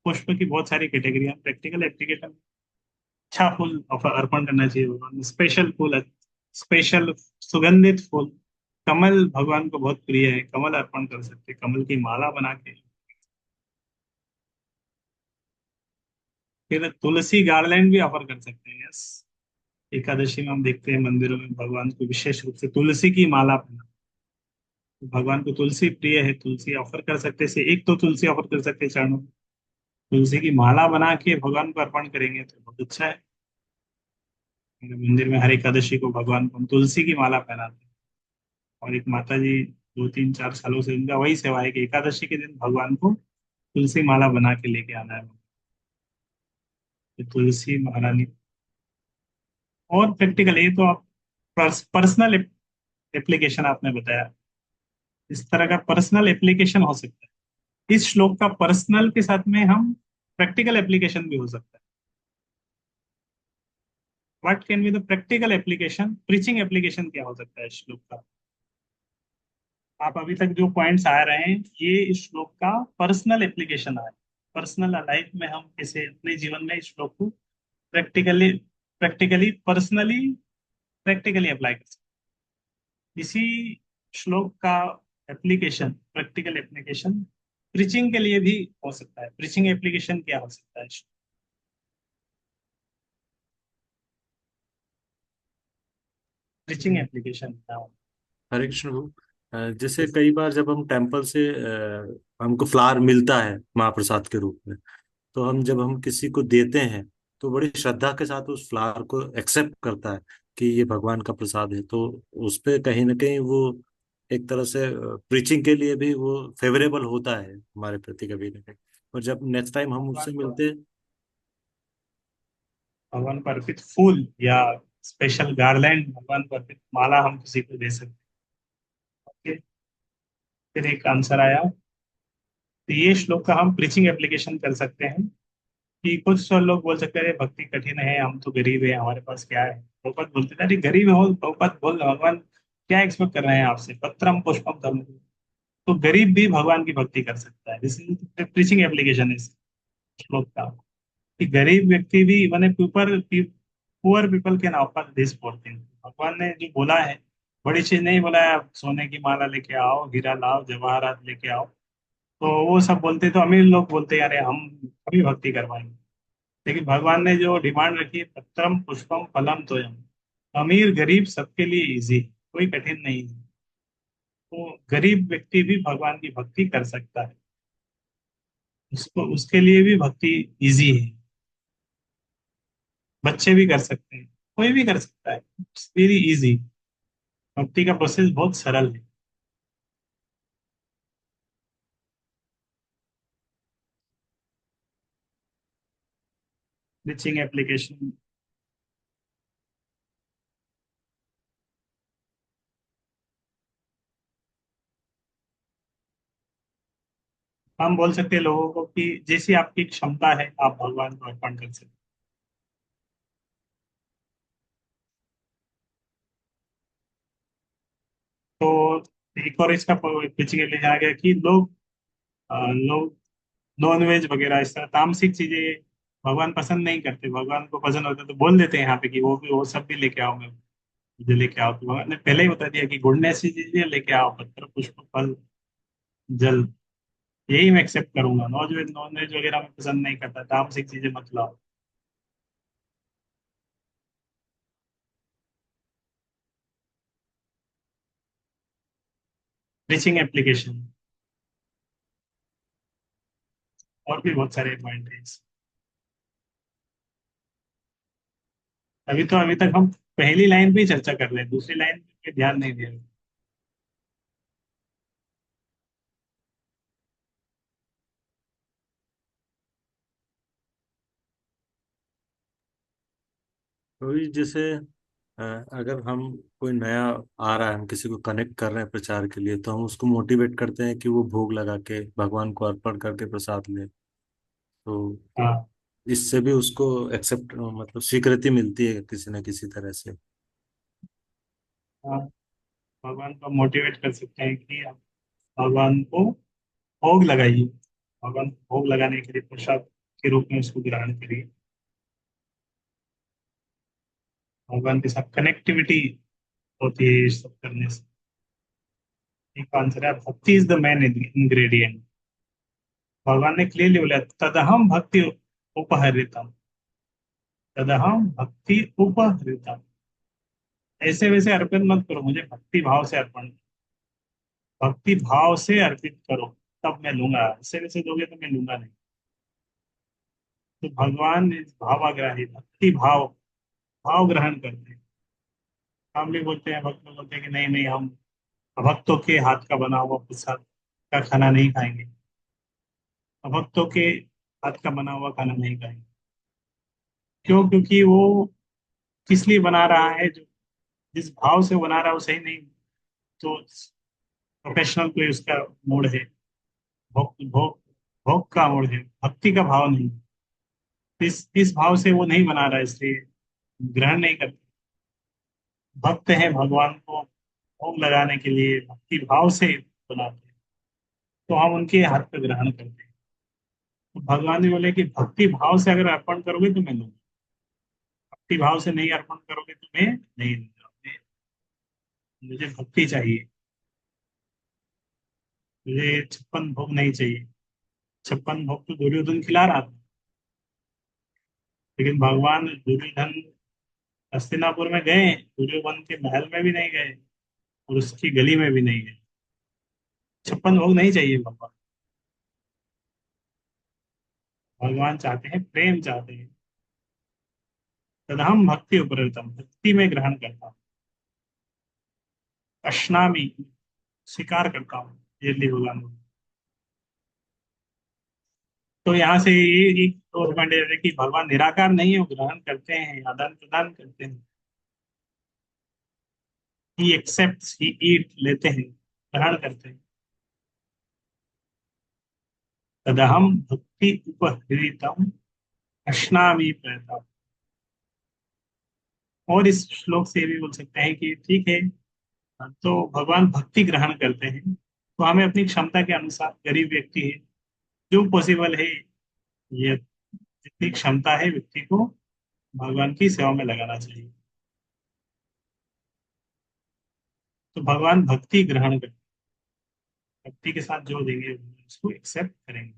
पुष्प की बहुत सारी कैटेगरी है, प्रैक्टिकल एप्लीकेशन। अच्छा फूल अर्पण करना चाहिए भगवान में, स्पेशल फूल, स्पेशल सुगंधित फूल। कमल भगवान को बहुत प्रिय है, कमल अर्पण कर सकते हैं, कमल की माला बना के। फिर तुलसी गार्लैंड भी ऑफर कर सकते हैं, यस। एकादशी में हम देखते हैं मंदिरों में भगवान को विशेष रूप से तुलसी की माला पहना। तो भगवान को तुलसी प्रिय है, तुलसी ऑफर कर सकते हैं, से एक तो तुलसी ऑफर कर सकते हैं चरणों में, तुलसी की माला बना के भगवान को अर्पण करेंगे तो बहुत अच्छा है। मेरे मंदिर में हर एकादशी को भगवान को हम तुलसी की माला पहनाते हैं। और एक माता जी 2 3 4 सालों से उनका वही सेवा है कि एकादशी के दिन भगवान को तुलसी माला बना के लेके आना है। तो तुलसी महारानी। और प्रैक्टिकल ये तो आप पर्सनल एप्लीकेशन आपने बताया, इस तरह का पर्सनल एप्लीकेशन हो सकता है इस श्लोक का, पर्सनल के साथ में हम प्रैक्टिकल एप्लीकेशन भी हो सकता है। What can be the practical application, preaching application क्या हो सकता है इस श्लोक का? आप अभी तक जो पॉइंट्स आ रहे हैं, ये इस श्लोक का पर्सनल एप्लीकेशन है। पर्सनल लाइफ में हम कैसे अपने जीवन में इस श्लोक को practically practically personally practically apply कर सकते हैं। इसी श्लोक का एप्लीकेशन, प्रैक्टिकल एप्लीकेशन प्रीचिंग के लिए भी हो सकता है। प्रीचिंग एप्लीकेशन क्या हो सकता है? प्रीचिंग एप्लीकेशन क्या हो? हरे कृष्ण प्रभु। जैसे कई बार जब हम टेम्पल से हमको फ्लावर मिलता है महाप्रसाद के रूप में, तो जब हम किसी को देते हैं तो बड़ी श्रद्धा के साथ उस फ्लावर को एक्सेप्ट करता है कि ये भगवान का प्रसाद है। तो उस पे कहीं ना कहीं वो एक तरह से प्रीचिंग के लिए भी वो फेवरेबल होता है हमारे प्रति कभी ना कहीं। और जब नेक्स्ट टाइम हम उससे भगवान को, मिलते हैं। भगवान को अर्पित फूल या स्पेशल गार्लैंड, भगवान को अर्पित माला हम किसी को दे सकते हैं। फिर एक आंसर आया, तो ये श्लोक का हम प्रीचिंग एप्लीकेशन कर सकते हैं कि कुछ लोग बोल सकते हैं भक्ति कठिन है, हम तो गरीब है, हमारे पास क्या है। भगवत बोलते थे, अरे गरीब हो, भगवत बोल भगवान क्या एक्सपेक्ट कर रहे हैं आपसे, पत्रम पुष्पम धर्म। तो गरीब भी भगवान की भक्ति कर सकता है, दिस इज प्रीचिंग एप्लीकेशन इस श्लोक का। कि गरीब व्यक्ति भी, मैंने poor people can offer this poor thing. भगवान ने जो बोला है, बड़ी चीज नहीं बोला है, आप सोने की माला लेके आओ, हीरा लाओ, जवाहरात लेके आओ। तो वो सब बोलते, तो अमीर लोग बोलते यार हम कभी भक्ति करवाएंगे। लेकिन भगवान ने जो डिमांड रखी है, पत्रम पुष्पम फलम तोयम, अमीर गरीब सबके लिए इजी, कोई कठिन नहीं है। तो गरीब व्यक्ति भी भगवान की भक्ति कर सकता है, उसको उसके लिए भी भक्ति इजी है। बच्चे भी कर सकते हैं, कोई भी कर सकता है, इट्स वेरी इजी। भक्ति का प्रोसेस बहुत सरल है। रीचिंग एप्लीकेशन, हम बोल सकते हैं लोगों को कि जैसी आपकी क्षमता है आप भगवान को अर्पण कर सकते हैं। तो एक और इसका टीचिंग एप्लीकेशन आ गया कि लोग नॉन वेज वगैरह इस तरह तामसिक चीजें भगवान पसंद नहीं करते। भगवान को पसंद होता तो बोल देते हैं यहाँ पे कि वो सब भी लेके आओ, मैं मुझे लेके आओ। तो भगवान ने पहले ही बता दिया कि गुड़ने सी चीजें लेके आओ, पत्थर पुष्प फल जल, यही मैं एक्सेप्ट करूंगा। नॉन वेज वगैरह मैं पसंद नहीं करता, तामसिक चीजें मत लाओ। रीचिंग एप्लीकेशन, और भी बहुत सारे पॉइंट है। अभी तक हम पहली लाइन पे ही चर्चा कर रहे हैं, दूसरी लाइन पे ध्यान नहीं दे रहे। वही जैसे अ, अगर हम कोई नया आ रहा है, हम किसी को कनेक्ट कर रहे हैं प्रचार के लिए, तो हम उसको मोटिवेट करते हैं कि वो भोग लगा के भगवान को अर्पण करके प्रसाद ले। तो हाँ इससे भी उसको एक्सेप्ट मतलब स्वीकृति मिलती है किसी न किसी तरह से। हाँ, भगवान को मोटिवेट कर सकते हैं कि आप भगवान को भोग लगाइए, भगवान को भोग लगाने के लिए प्रसाद के रूप में उसको ग्रहण करिए। भगवान के साथ कनेक्टिविटी होती है ये सब करने से। एक आंसर है, भक्ति इज द मेन इंग्रेडिएंट। भगवान ने क्लियरली बोला, तदहम भक्ति उपहरितम, तदहम भक्ति उपहरितम। ऐसे वैसे अर्पण मत करो, मुझे भक्ति भाव से अर्पण, भक्ति भाव से अर्पित करो, तब मैं लूंगा। ऐसे वैसे दोगे तो मैं लूंगा नहीं। तो भगवान इस भावाग्राही, भक्ति भाव, भाव ग्रहण करते हैं। हम भी बोलते हैं, भक्त लोग बोलते हैं कि नहीं नहीं, हम भक्तों के हाथ का बना हुआ प्रसाद का खाना नहीं खाएंगे, भक्तों के हाथ का बना हुआ खाना नहीं खाएंगे। क्यों? क्योंकि वो किस लिए बना रहा है, जो जिस भाव से वो बना रहा है वो सही नहीं। तो प्रोफेशनल कोई उसका मूड है, भोग भोग भोग का मूड है, भक्ति का भाव नहीं। इस भाव से वो नहीं बना रहा है, इसलिए ग्रहण नहीं करते। भक्त हैं, भगवान को भोग लगाने के लिए भक्ति भाव से बनाते हैं, तो हम उनके हाथ पे ग्रहण करते हैं। तो भगवान ने बोले कि भक्ति भाव से अगर अर्पण करोगे तो मैं लूंगा, भक्ति भाव से नहीं अर्पण करोगे तो मैं नहीं लूंगा। मुझे भक्ति चाहिए, मुझे 56 भोग नहीं चाहिए। 56 भोग तो दुर्योधन खिला रहा था, लेकिन भगवान दुर्योधन हस्तिनापुर में गए, दुर्योधन के महल में भी नहीं गए और उसकी गली में भी नहीं गए। 56 भोग नहीं चाहिए भगवान। भगवान चाहते हैं, प्रेम चाहते हैं। तदहम भक्ति उपरतम, भक्ति में ग्रहण करता हूँ। अश्नामी, स्वीकार करता हूँ, ये ली भगवान। तो यहाँ से ये एक और पॉइंट है कि भगवान निराकार नहीं है, वो ग्रहण करते हैं, आदान प्रदान करते हैं। ही एक्सेप्ट, ही ईट, लेते हैं, ग्रहण करते हैं। तदहम भक्ति उपहृतम अश्नामी प्रयतम। और इस श्लोक से ये भी बोल सकते हैं कि ठीक है, तो भगवान भक्ति ग्रहण करते हैं, तो हमें अपनी क्षमता के अनुसार, गरीब व्यक्ति है, जो पॉसिबल है, ये जितनी क्षमता है व्यक्ति को भगवान की सेवा में लगाना चाहिए। तो भगवान भक्ति ग्रहण करते, भक्ति के साथ जो देंगे उसको एक्सेप्ट करेंगे।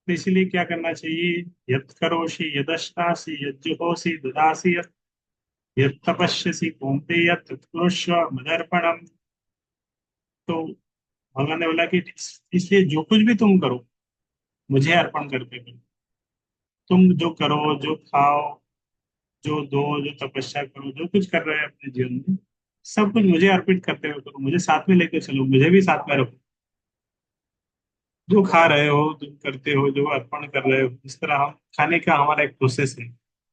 तो इसीलिए क्या करना चाहिए? यत् करोषि यदश्नासि यज्जुहोषि ददासि यत् यत् तपस्यसि कौन्तेय तत्कुरुष्व मदर्पणम। तो भगवान ने बोला कि इसलिए जो कुछ भी तुम करो मुझे अर्पण करके करो। तुम जो करो, जो खाओ, जो दो, जो तपस्या करो, जो कुछ कर रहे हो अपने जीवन में, सब कुछ मुझे अर्पित करते हुए करो। मुझे साथ में लेकर चलो, मुझे भी साथ में रखो। जो खा रहे हो, जो करते हो, जो अर्पण कर रहे हो, इस तरह हम खाने का हमारा एक प्रोसेस है।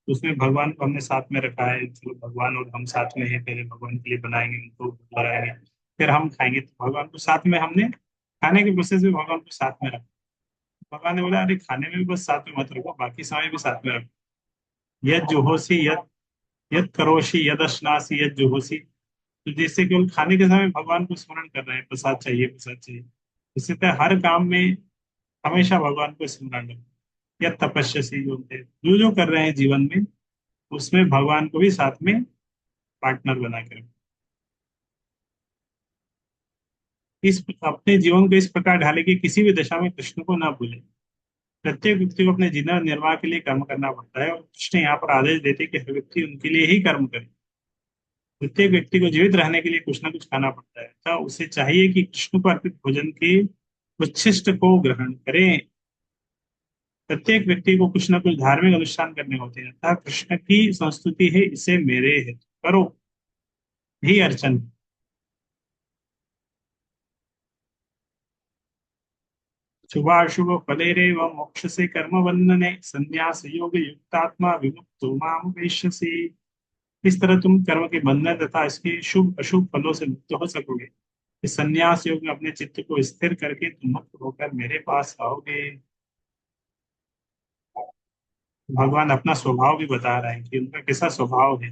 उसमें भगवान को हमने साथ में रखा है। चलो भगवान और हम साथ में हैं, पहले भगवान के लिए बनाएंगे, उनको भोग लगाएंगे, फिर हम खाएंगे। तो भगवान को साथ में हमने खाने के प्रोसेस में भगवान को साथ में रखा। भगवान ने बोला, अरे खाने में भी बस साथ में मत रखो, बाकी समय भी साथ में रखो। यद जुहोसी यद यद करोषि यद अश्नासी यद जुहोसी। तो जैसे केवल खाने के समय भगवान को स्मरण कर रहे हैं, प्रसाद चाहिए, प्रसाद चाहिए, इसी तरह हर काम में हमेशा भगवान को स्मरण रखें। या तपस्या से होते हैं, जो जो कर रहे हैं जीवन में, उसमें भगवान को भी साथ में पार्टनर बना कर रखें। इस अपने जीवन को इस प्रकार ढाले कि किसी भी दशा में कृष्ण को ना भूले। प्रत्येक व्यक्ति को अपने जीवन निर्वाह के लिए कर्म करना पड़ता है, और कृष्ण यहाँ पर आदेश देते हैं कि हर व्यक्ति उनके लिए ही कर्म करे। प्रत्येक व्यक्ति को जीवित रहने के लिए कुछ ना कुछ खाना पड़ता है, तो उसे चाहिए कि कृष्ण को अर्पित भोजन के उच्छिष्ट को ग्रहण करें। प्रत्येक व्यक्ति को कुछ ना कुछ धार्मिक अनुष्ठान करने होते हैं, अतः कृष्ण की संस्तुति है, इसे मेरे है करो ही अर्चन। शुभाशुभ फलेरेव मोक्ष से कर्म बंधने संन्यास योग युक्तात्मा विमुक्तो माम पेष्यसि। इस तरह तुम कर्म के बंधन तथा इसके शुभ अशुभ फलों से मुक्त हो सकोगे। इस संन्यास योग में अपने चित्त को स्थिर करके तुम मुक्त होकर मेरे पास आओगे। भगवान अपना स्वभाव भी बता रहे हैं कि उनका कैसा स्वभाव है।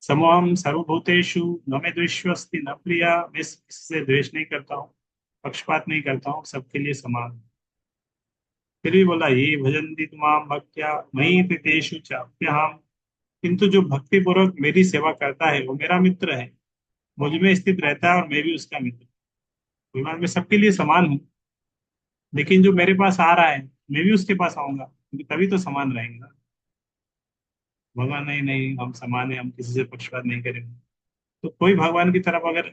समोहम सर्वभूतेषु न मे द्वेष्यस्ति न प्रिया। मैं किसी द्वेष नहीं करता हूँ, पक्षपात नहीं करता हूँ, सबके लिए समान। फिर भी बोला, ये भजन्ति तुमाम भक्त्या मयि ते तेषु चाप्यहम्। किंतु जो भक्ति पूर्वक मेरी सेवा करता है वो मेरा मित्र है, मुझ में स्थित रहता है और मैं भी उसका मित्र। भगवान मैं सबके लिए समान हूँ, लेकिन जो मेरे पास आ रहा है मैं भी उसके पास आऊंगा, क्योंकि तभी तो समान रहेंगे ना। भगवान नहीं नहीं, हम समान है, हम किसी से पक्षपात नहीं करेंगे। तो कोई भगवान की तरफ अगर,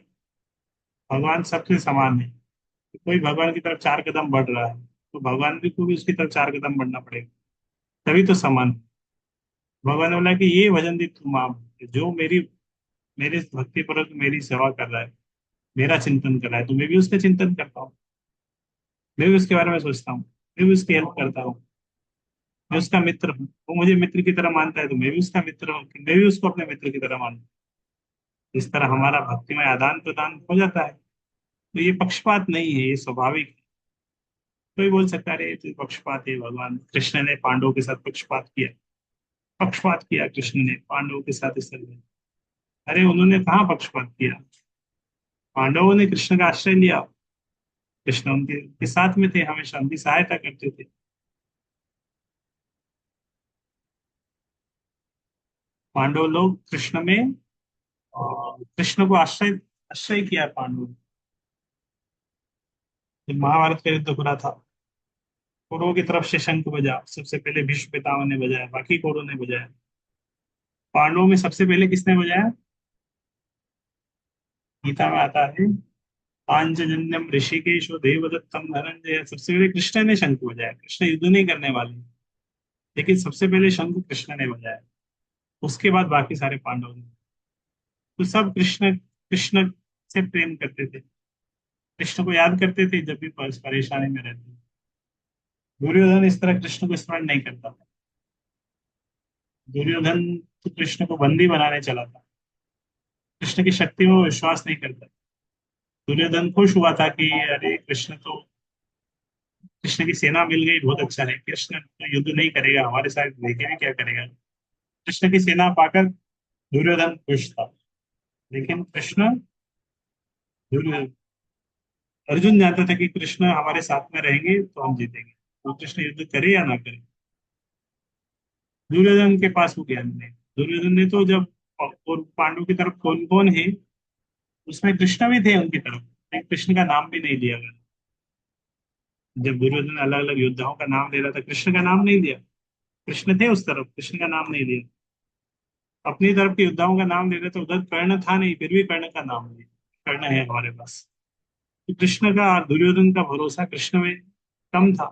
भगवान सबसे समान है, तो कोई भगवान की तरफ 4 कदम बढ़ रहा है, तो भगवान भी को भी उसकी तरफ 4 कदम बढ़ना पड़ेगा, तभी तो समान। भगवान ने बोला कि ये भजन दी तुम आप, जो मेरी मेरे भक्ति परक मेरी सेवा कर रहा है, मेरा चिंतन कर रहा है, तो मैं भी उसका चिंतन करता हूँ, मैं भी उसके बारे में सोचता हूँ, मैं भी उसकी हेल्प करता हूँ। मैं उसका मित्र हूँ, वो मुझे मित्र की तरह मानता है, तो मैं भी उसका मित्र हूँ, मैं भी उसको अपने मित्र की तरह मानता हूँ। इस तरह हमारा भक्तिमय आदान प्रदान हो जाता है। तो ये पक्षपात नहीं है, ये स्वाभाविक है। कोई बोल सकता है, अरे ये तो पक्षपात है, भगवान कृष्ण ने पांडवों के साथ पक्षपात किया। पक्षपात किया कृष्ण ने पांडवों के साथ इस तरह। अरे उन्होंने कहाँ पक्षपात किया? पांडवों ने कृष्ण का आश्रय लिया, कृष्ण उनके साथ में थे, हमेशा उनकी सहायता करते थे। पांडव लोग कृष्ण में, कृष्ण को आश्रय आश्रय किया पांडवों ने। जब महाभारत का युद्ध हो रहा था, कौरवों की तरफ से शंख बजा, सबसे पहले भीष्म पितामह ने बजाया, बाकी कौरवों ने बजाया। पांडवों में सबसे पहले किसने बजाया? गीता में आता है, पांचजन्यम ऋषिकेशो देवदत्तम धनंजय। सबसे पहले कृष्ण ने शंख बजाया, कृष्ण युद्ध नहीं करने वाले, लेकिन सबसे पहले शंख कृष्ण ने बजाया, उसके बाद बाकी सारे पांडवों ने। तो सब कृष्ण कृष्ण से प्रेम करते थे, कृष्ण को याद करते थे जब भी परेशानी में रहते थे। दुर्योधन इस तरह कृष्ण को स्मरण नहीं करता था। दुर्योधन तो कृष्ण को बंदी बनाने चला था, कृष्ण की शक्ति में वो विश्वास नहीं करता। दुर्योधन खुश हुआ था कि अरे कृष्ण तो, कृष्ण की सेना मिल गई, बहुत अच्छा है, कृष्ण तो युद्ध नहीं करेगा हमारे साथ, लेके भी क्या करेगा। कृष्ण की सेना पाकर दुर्योधन खुश था, लेकिन कृष्ण, दुर्योधन, अर्जुन जानता था कि कृष्ण हमारे साथ में रहेंगे तो हम जीतेंगे, तो कृष्ण युद्ध करे या ना करे। दुर्योधन के पास वो ज्ञान नहीं। दुर्योधन ने तो जब, और पांडव की तरफ कौन कौन है, उसमें कृष्ण भी थे उनकी तरफ, लेकिन कृष्ण का नाम भी नहीं लिया गया। जब दुर्योधन अलग अलग योद्धाओं का नाम ले रहा था, कृष्ण का नाम नहीं लिया। कृष्ण थे उस तरफ, कृष्ण का नाम नहीं लिया। अपनी तरफ के योद्धाओं का नाम ले रहे थे, उधर कर्ण था नहीं, फिर भी कर्ण का नाम लिया। कर्ण है हमारे पास। तो कृष्ण का और दुर्योधन का भरोसा कृष्ण में कम था,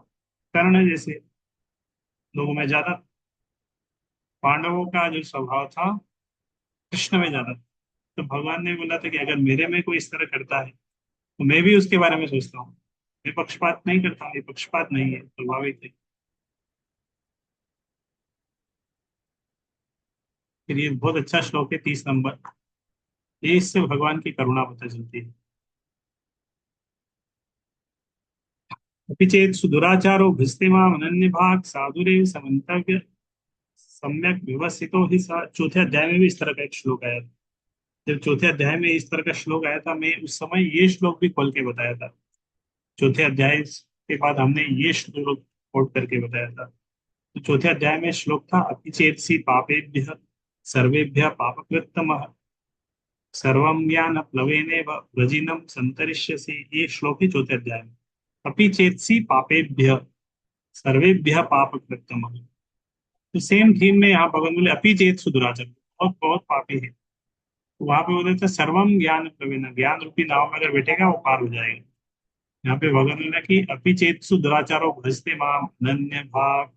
कर्ण जैसे लोगों में ज्यादा। पांडवों का जो स्वभाव था, कृष्ण में ज्यादा था। तो भगवान ने बोला था कि अगर मेरे में कोई इस तरह करता है तो मैं भी उसके बारे में सोचता हूँ। मैं पक्षपात नहीं करता, ये पक्षपात नहीं है, स्वाभाविक है। फिर ये बहुत अच्छा श्लोक है, 30 नंबर। ये इससे भगवान की करुणा पता चलती है। अपि चेत सुदुराचारो भिस्ते माम अनन्य भाग साधुरे समन्तव्य सम्यक व्यवस्थितो ही सा। चौथे अध्याय में भी इस तरह का एक श्लोक आया था। जब चौथे अध्याय में इस तरह का श्लोक आया था, मैं उस समय ये श्लोक भी खोल के बताया था। चौथे अध्याय के बाद हमने ये श्लोक कोट करके बताया था। तो चौथे अध्याय में श्लोक था, अपि चेत सी पापेभ्य सर्वेभ्य पापकृत्तमः सर्वं ज्ञान प्लवेनेव व्रजिनम संतरिष्यसि। ये श्लोक है चौथे अध्याय में। अपि चेत्सि पापेभ्य सर्वेभ्य पापकृत्तमः। तो सेम थीम में यहाँ भगवान बोले अपि चेत सुदुराचर, बहुत बहुत पापी है। तो वहां पे बोले थे सर्वम ज्ञान प्रवीण, ज्ञान रूपी नाव में अगर बैठेगा वो पार हो जाएगा। यहाँ पे भगवान ने कि अपि चेत सुदुराचारो भजते माम अनन्य भाग।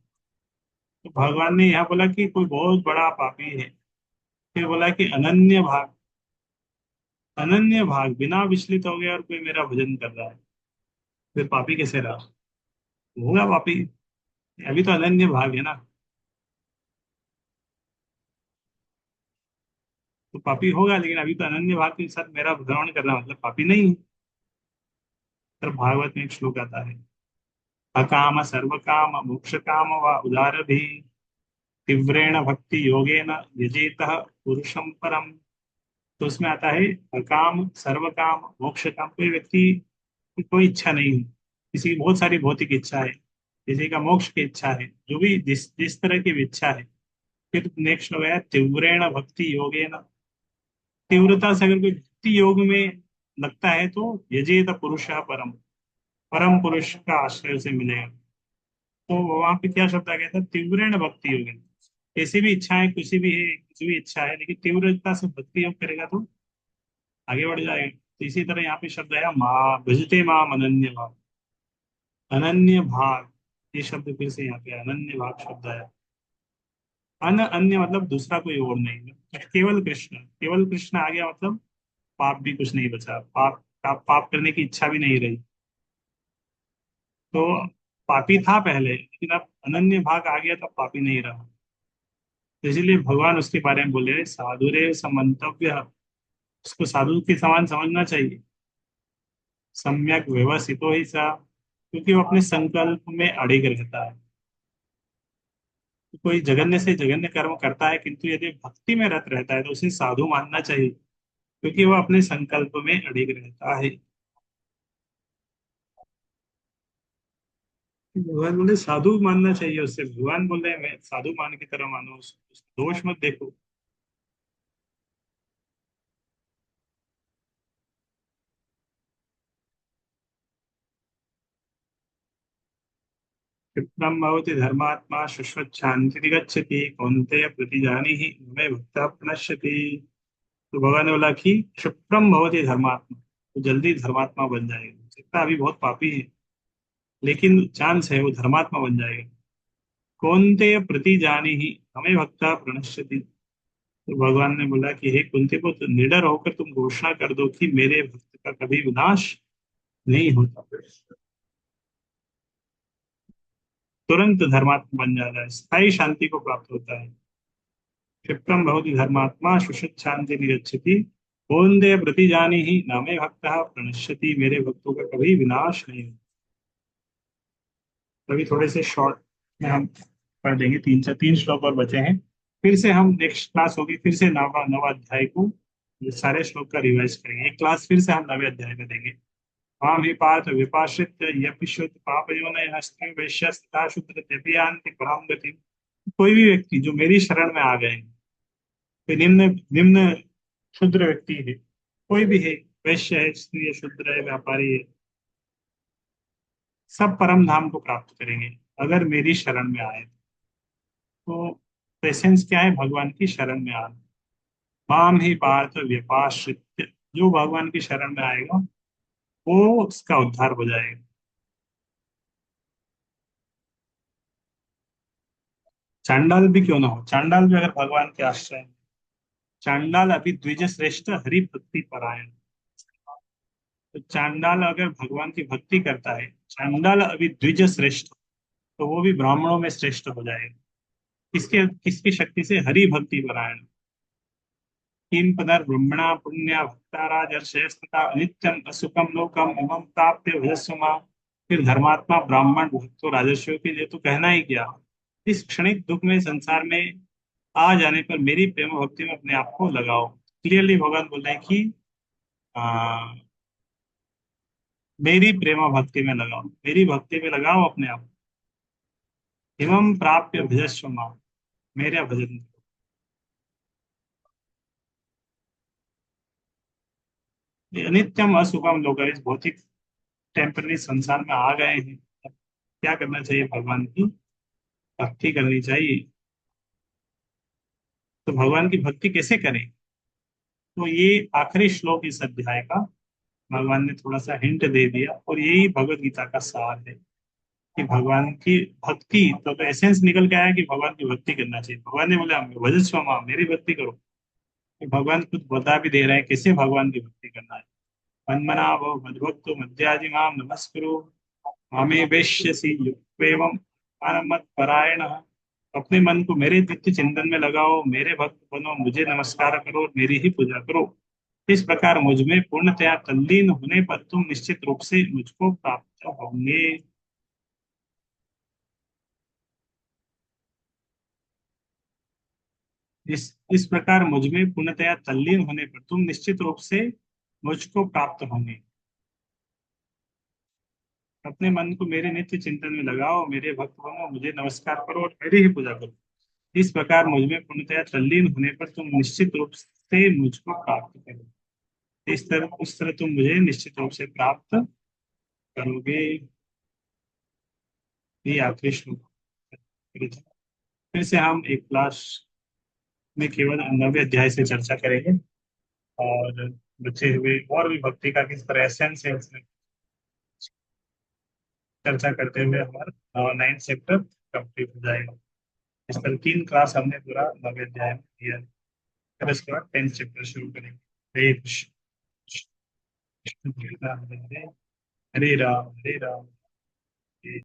तो भगवान ने यहाँ बोला कि कोई बहुत बड़ा पापी है, फिर बोला कि अनन्य भाग। अनन्य भाग बिना विचलित हो गया और कोई मेरा भजन कर रहा है, फिर पापी कैसे रहा? होगा पापी। अभी तो अनन्य भाग है ना। तो पापी होगा, लेकिन अभी तो अनन्य भाग के साथ मेरा भ्रमण करना मतलब पापी नहीं है। पर भागवत में एक श्लोक आता है, अकाम सर्व काम मोक्ष काम व उदार भी तीव्रेण भक्ति योगेन यजेत पुरुषम परम। तो उसमें आता है, अकाम सर्व काम मोक्ष काम। कोई व्यक्ति की कोई इच्छा नहीं है, किसी की बहुत सारी भौतिक इच्छा है, किसी का मोक्ष की इच्छा है, जो भी जिस जिस तरह की भी इच्छा है। फिर नेक्स्ट हो गया तीव्रेण भक्ति योगेन। तीव्रता से अगर कोई भक्ति योग में लगता है तो यजेत पुरुष परम, परम पुरुष का आश्रय उसे मिलेगा। तो वहां पे क्या शब्द आ गया था, तीव्रेण भक्ति योग। कैसी भी इच्छाएं, किसी भी है, कुछ भी इच्छा है, लेकिन तीव्रता से भक्ति योग करेगा तो आगे बढ़ जाएगा। तो इसी तरह यहाँ पे शब्द आया माँ भजते माम अनन्य भाव। अनन्य भाग, ये शब्द फिर से यहाँ पे अनन्य भाग शब्द आया। अन अन्य मतलब दूसरा कोई और नहीं, केवल कृष्ण। केवल कृष्ण आ गया मतलब पाप भी कुछ नहीं बचा, पाप करने की इच्छा भी नहीं रही। तो पापी था पहले, लेकिन अब अनन्य भाग आ गया तो पापी नहीं रहा। तो इसीलिए भगवान उसके बारे में बोले साधुरे समन्तव्य, उसको साधु के समान समझना चाहिए। सम्यक व्यवसितो ही सा, क्योंकि वो अपने संकल्प में अड़िग रहता है। तो कोई जघन्य से जघन्य कर्म करता है, किंतु यदि भक्ति में रत रहता है तो उसे साधु मानना चाहिए, क्योंकि वह अपने संकल्प में अड़िग रहता है। भगवान बोले साधु मानना चाहिए उससे, भगवान बोल रहे हैं मैं साधु मान की तरह मानो, दोष मत देखो। क्षिप्रम भवति धर्मात्मा शुश्वच्छान्ति गच्छति कौन्तेय प्रतिजानीहि मे भक्तः प्रणश्यति। तो भगवान ने बोला कि क्षिप्रम भवति धर्मात्मा, तो जल्दी धर्मात्मा बन जाएगा। जितना अभी बहुत पापी है, लेकिन चांस है वो धर्मात्मा बन जाएगा। कौन्तेय प्रतिजानीहि हमें भक्तः प्रणश्यति। तो भगवान ने बोला कि हे कुंती को, तो निडर होकर तुम घोषणा कर दो कि मेरे भक्त का कभी विनाश नहीं होता, तुरंत धर्मात्मा बन जाता है, स्थायी शांति को प्राप्त होता है। क्षिप्रम भवति धर्मात्मा शुश्रुत शांति निगच्छति कौन्तेय प्रतिजानी ही नामे भक्त प्रणश्यति। मेरे भक्तों का कभी विनाश नहीं होता। अभी थोड़े से शॉर्ट में हम पढ़ देंगे, तीन से तीन श्लोक और बचे हैं। फिर से हम नेक्स्ट क्लास होगी, फिर से नवाध्याय को, ये सारे श्लोक का रिवाइज करेंगे। एक क्लास फिर से हम नवे अध्याय में देंगे। माम ही पार्थ विपाश्रित यपिशुद्ध पापयोनयः स्त्री वैश्यस्तथा शूद्र तेपि यान्ति पराम गतिम्। कोई भी व्यक्ति जो मेरी शरण में आ गए, कोई निम्न निम्न शूद्र व्यक्ति है, कोई भी है, वैश्य है, स्त्री है, शूद्र है, व्यापारी है, सब परम धाम को प्राप्त करेंगे अगर मेरी शरण में आए। तो एसेंस क्या है? भगवान की शरण में आना। माम ही पार्थ व्यपाश्रित, जो भगवान की शरण में आएगा वो उसका उद्धार हो जाएगा। चांडाल भी क्यों ना हो, चांडाल भी अगर भगवान के आश्रय में। चांडाल अभी द्विज श्रेष्ठ हरि भक्ति परायण। तो चांडाल अगर भगवान की भक्ति करता है, चांडाल अभी द्विज श्रेष्ठ, तो वो भी ब्राह्मणों में श्रेष्ठ हो जाएगा। किसके किसकी शक्ति से? हरि भक्ति परायण। किम पुनर्ब्रह्मणा पुण्य भक्ता राजर्षयस्तथा नित्यम असुखम लोकम इमं प्राप्य भजस्व मां। फिर धर्मात्मा ब्राह्मण भक्तों राजर्षियों के लिए तो कहना ही क्या। इस क्षणिक दुख में संसार में आ जाने पर मेरी प्रेम भक्ति में अपने आप को लगाओ। क्लियरली भगवान बोल रहे हैं कि आ, मेरी प्रेम भक्ति में लगाओ, मेरी भक्ति में लगाओ अपने आप। इमं प्राप्य भजस्व मां, मेरा भजन करो। ये अनित्यम असुखम लोग इस भौतिक टेम्पररी संसार में आ गए हैं। अब क्या करना चाहिए? भगवान की भक्ति करनी चाहिए। तो भगवान की भक्ति कैसे करें? तो ये आखिरी श्लोक इस अध्याय का भगवान ने थोड़ा सा हिंट दे दिया, और यही भगवत गीता का सार है कि भगवान की भक्ति। तो एसेंस निकल के आया कि भगवान की भक्ति करना चाहिए। भगवान ने बोला भजस्व मां, मेरी भक्ति करो। तो भगवान खुद बता भी दे रहे हैं कैसे भगवान की भक्ति करना है। मन्मना भव मद्भक्तो मध्याजी माम नमस्कुरु मामे वैश्यसि युक्तेवं मत परायण। अपने मन को मेरे नित्य चिंतन में लगाओ, मेरे भक्त बनो, मुझे नमस्कार करो और मेरी ही पूजा करो। इस प्रकार मुझ में पूर्णतया तल्लीन होने पर तुम निश्चित रूप से मुझको प्राप्त होंगे। इस प्रकार मुझ में पूर्णतया तल्लीन होने पर तुम निश्चित रूप से मुझको प्राप्त होंगे। अपने मन को मेरे नित्य चिंतन में लगाओ, मेरे भक्त बनो, मुझे नमस्कार करो और मेरी ही पूजा करो। इस प्रकार मुझ में पूर्णतया तल्लीन होने पर तुम निश्चित रूप से मुझको प्राप्त करोगे। इस तरह उस तरह तुम मुझे निश्चित रूप से प्राप्त करोगे। ये आखिरी श्लोक। फिर से हम एक क्लास में केवल नवे अध्याय से चर्चा करेंगे, और बचे हुए और भी भक्ति का किस तरह एसेंस है उसमें चर्चा करते हुए हमारा 9th चैप्टर कंप्लीट हो जाएगा। इस तरह 3 क्लास हमने पूरा नवे अध्याय में दिया है। फिर उसके बाद 10th चैप्टर शुरू करेंगे। हरे कृष्ण कृष्ण कृष्ण हरे हरे, हरे राम हरे राम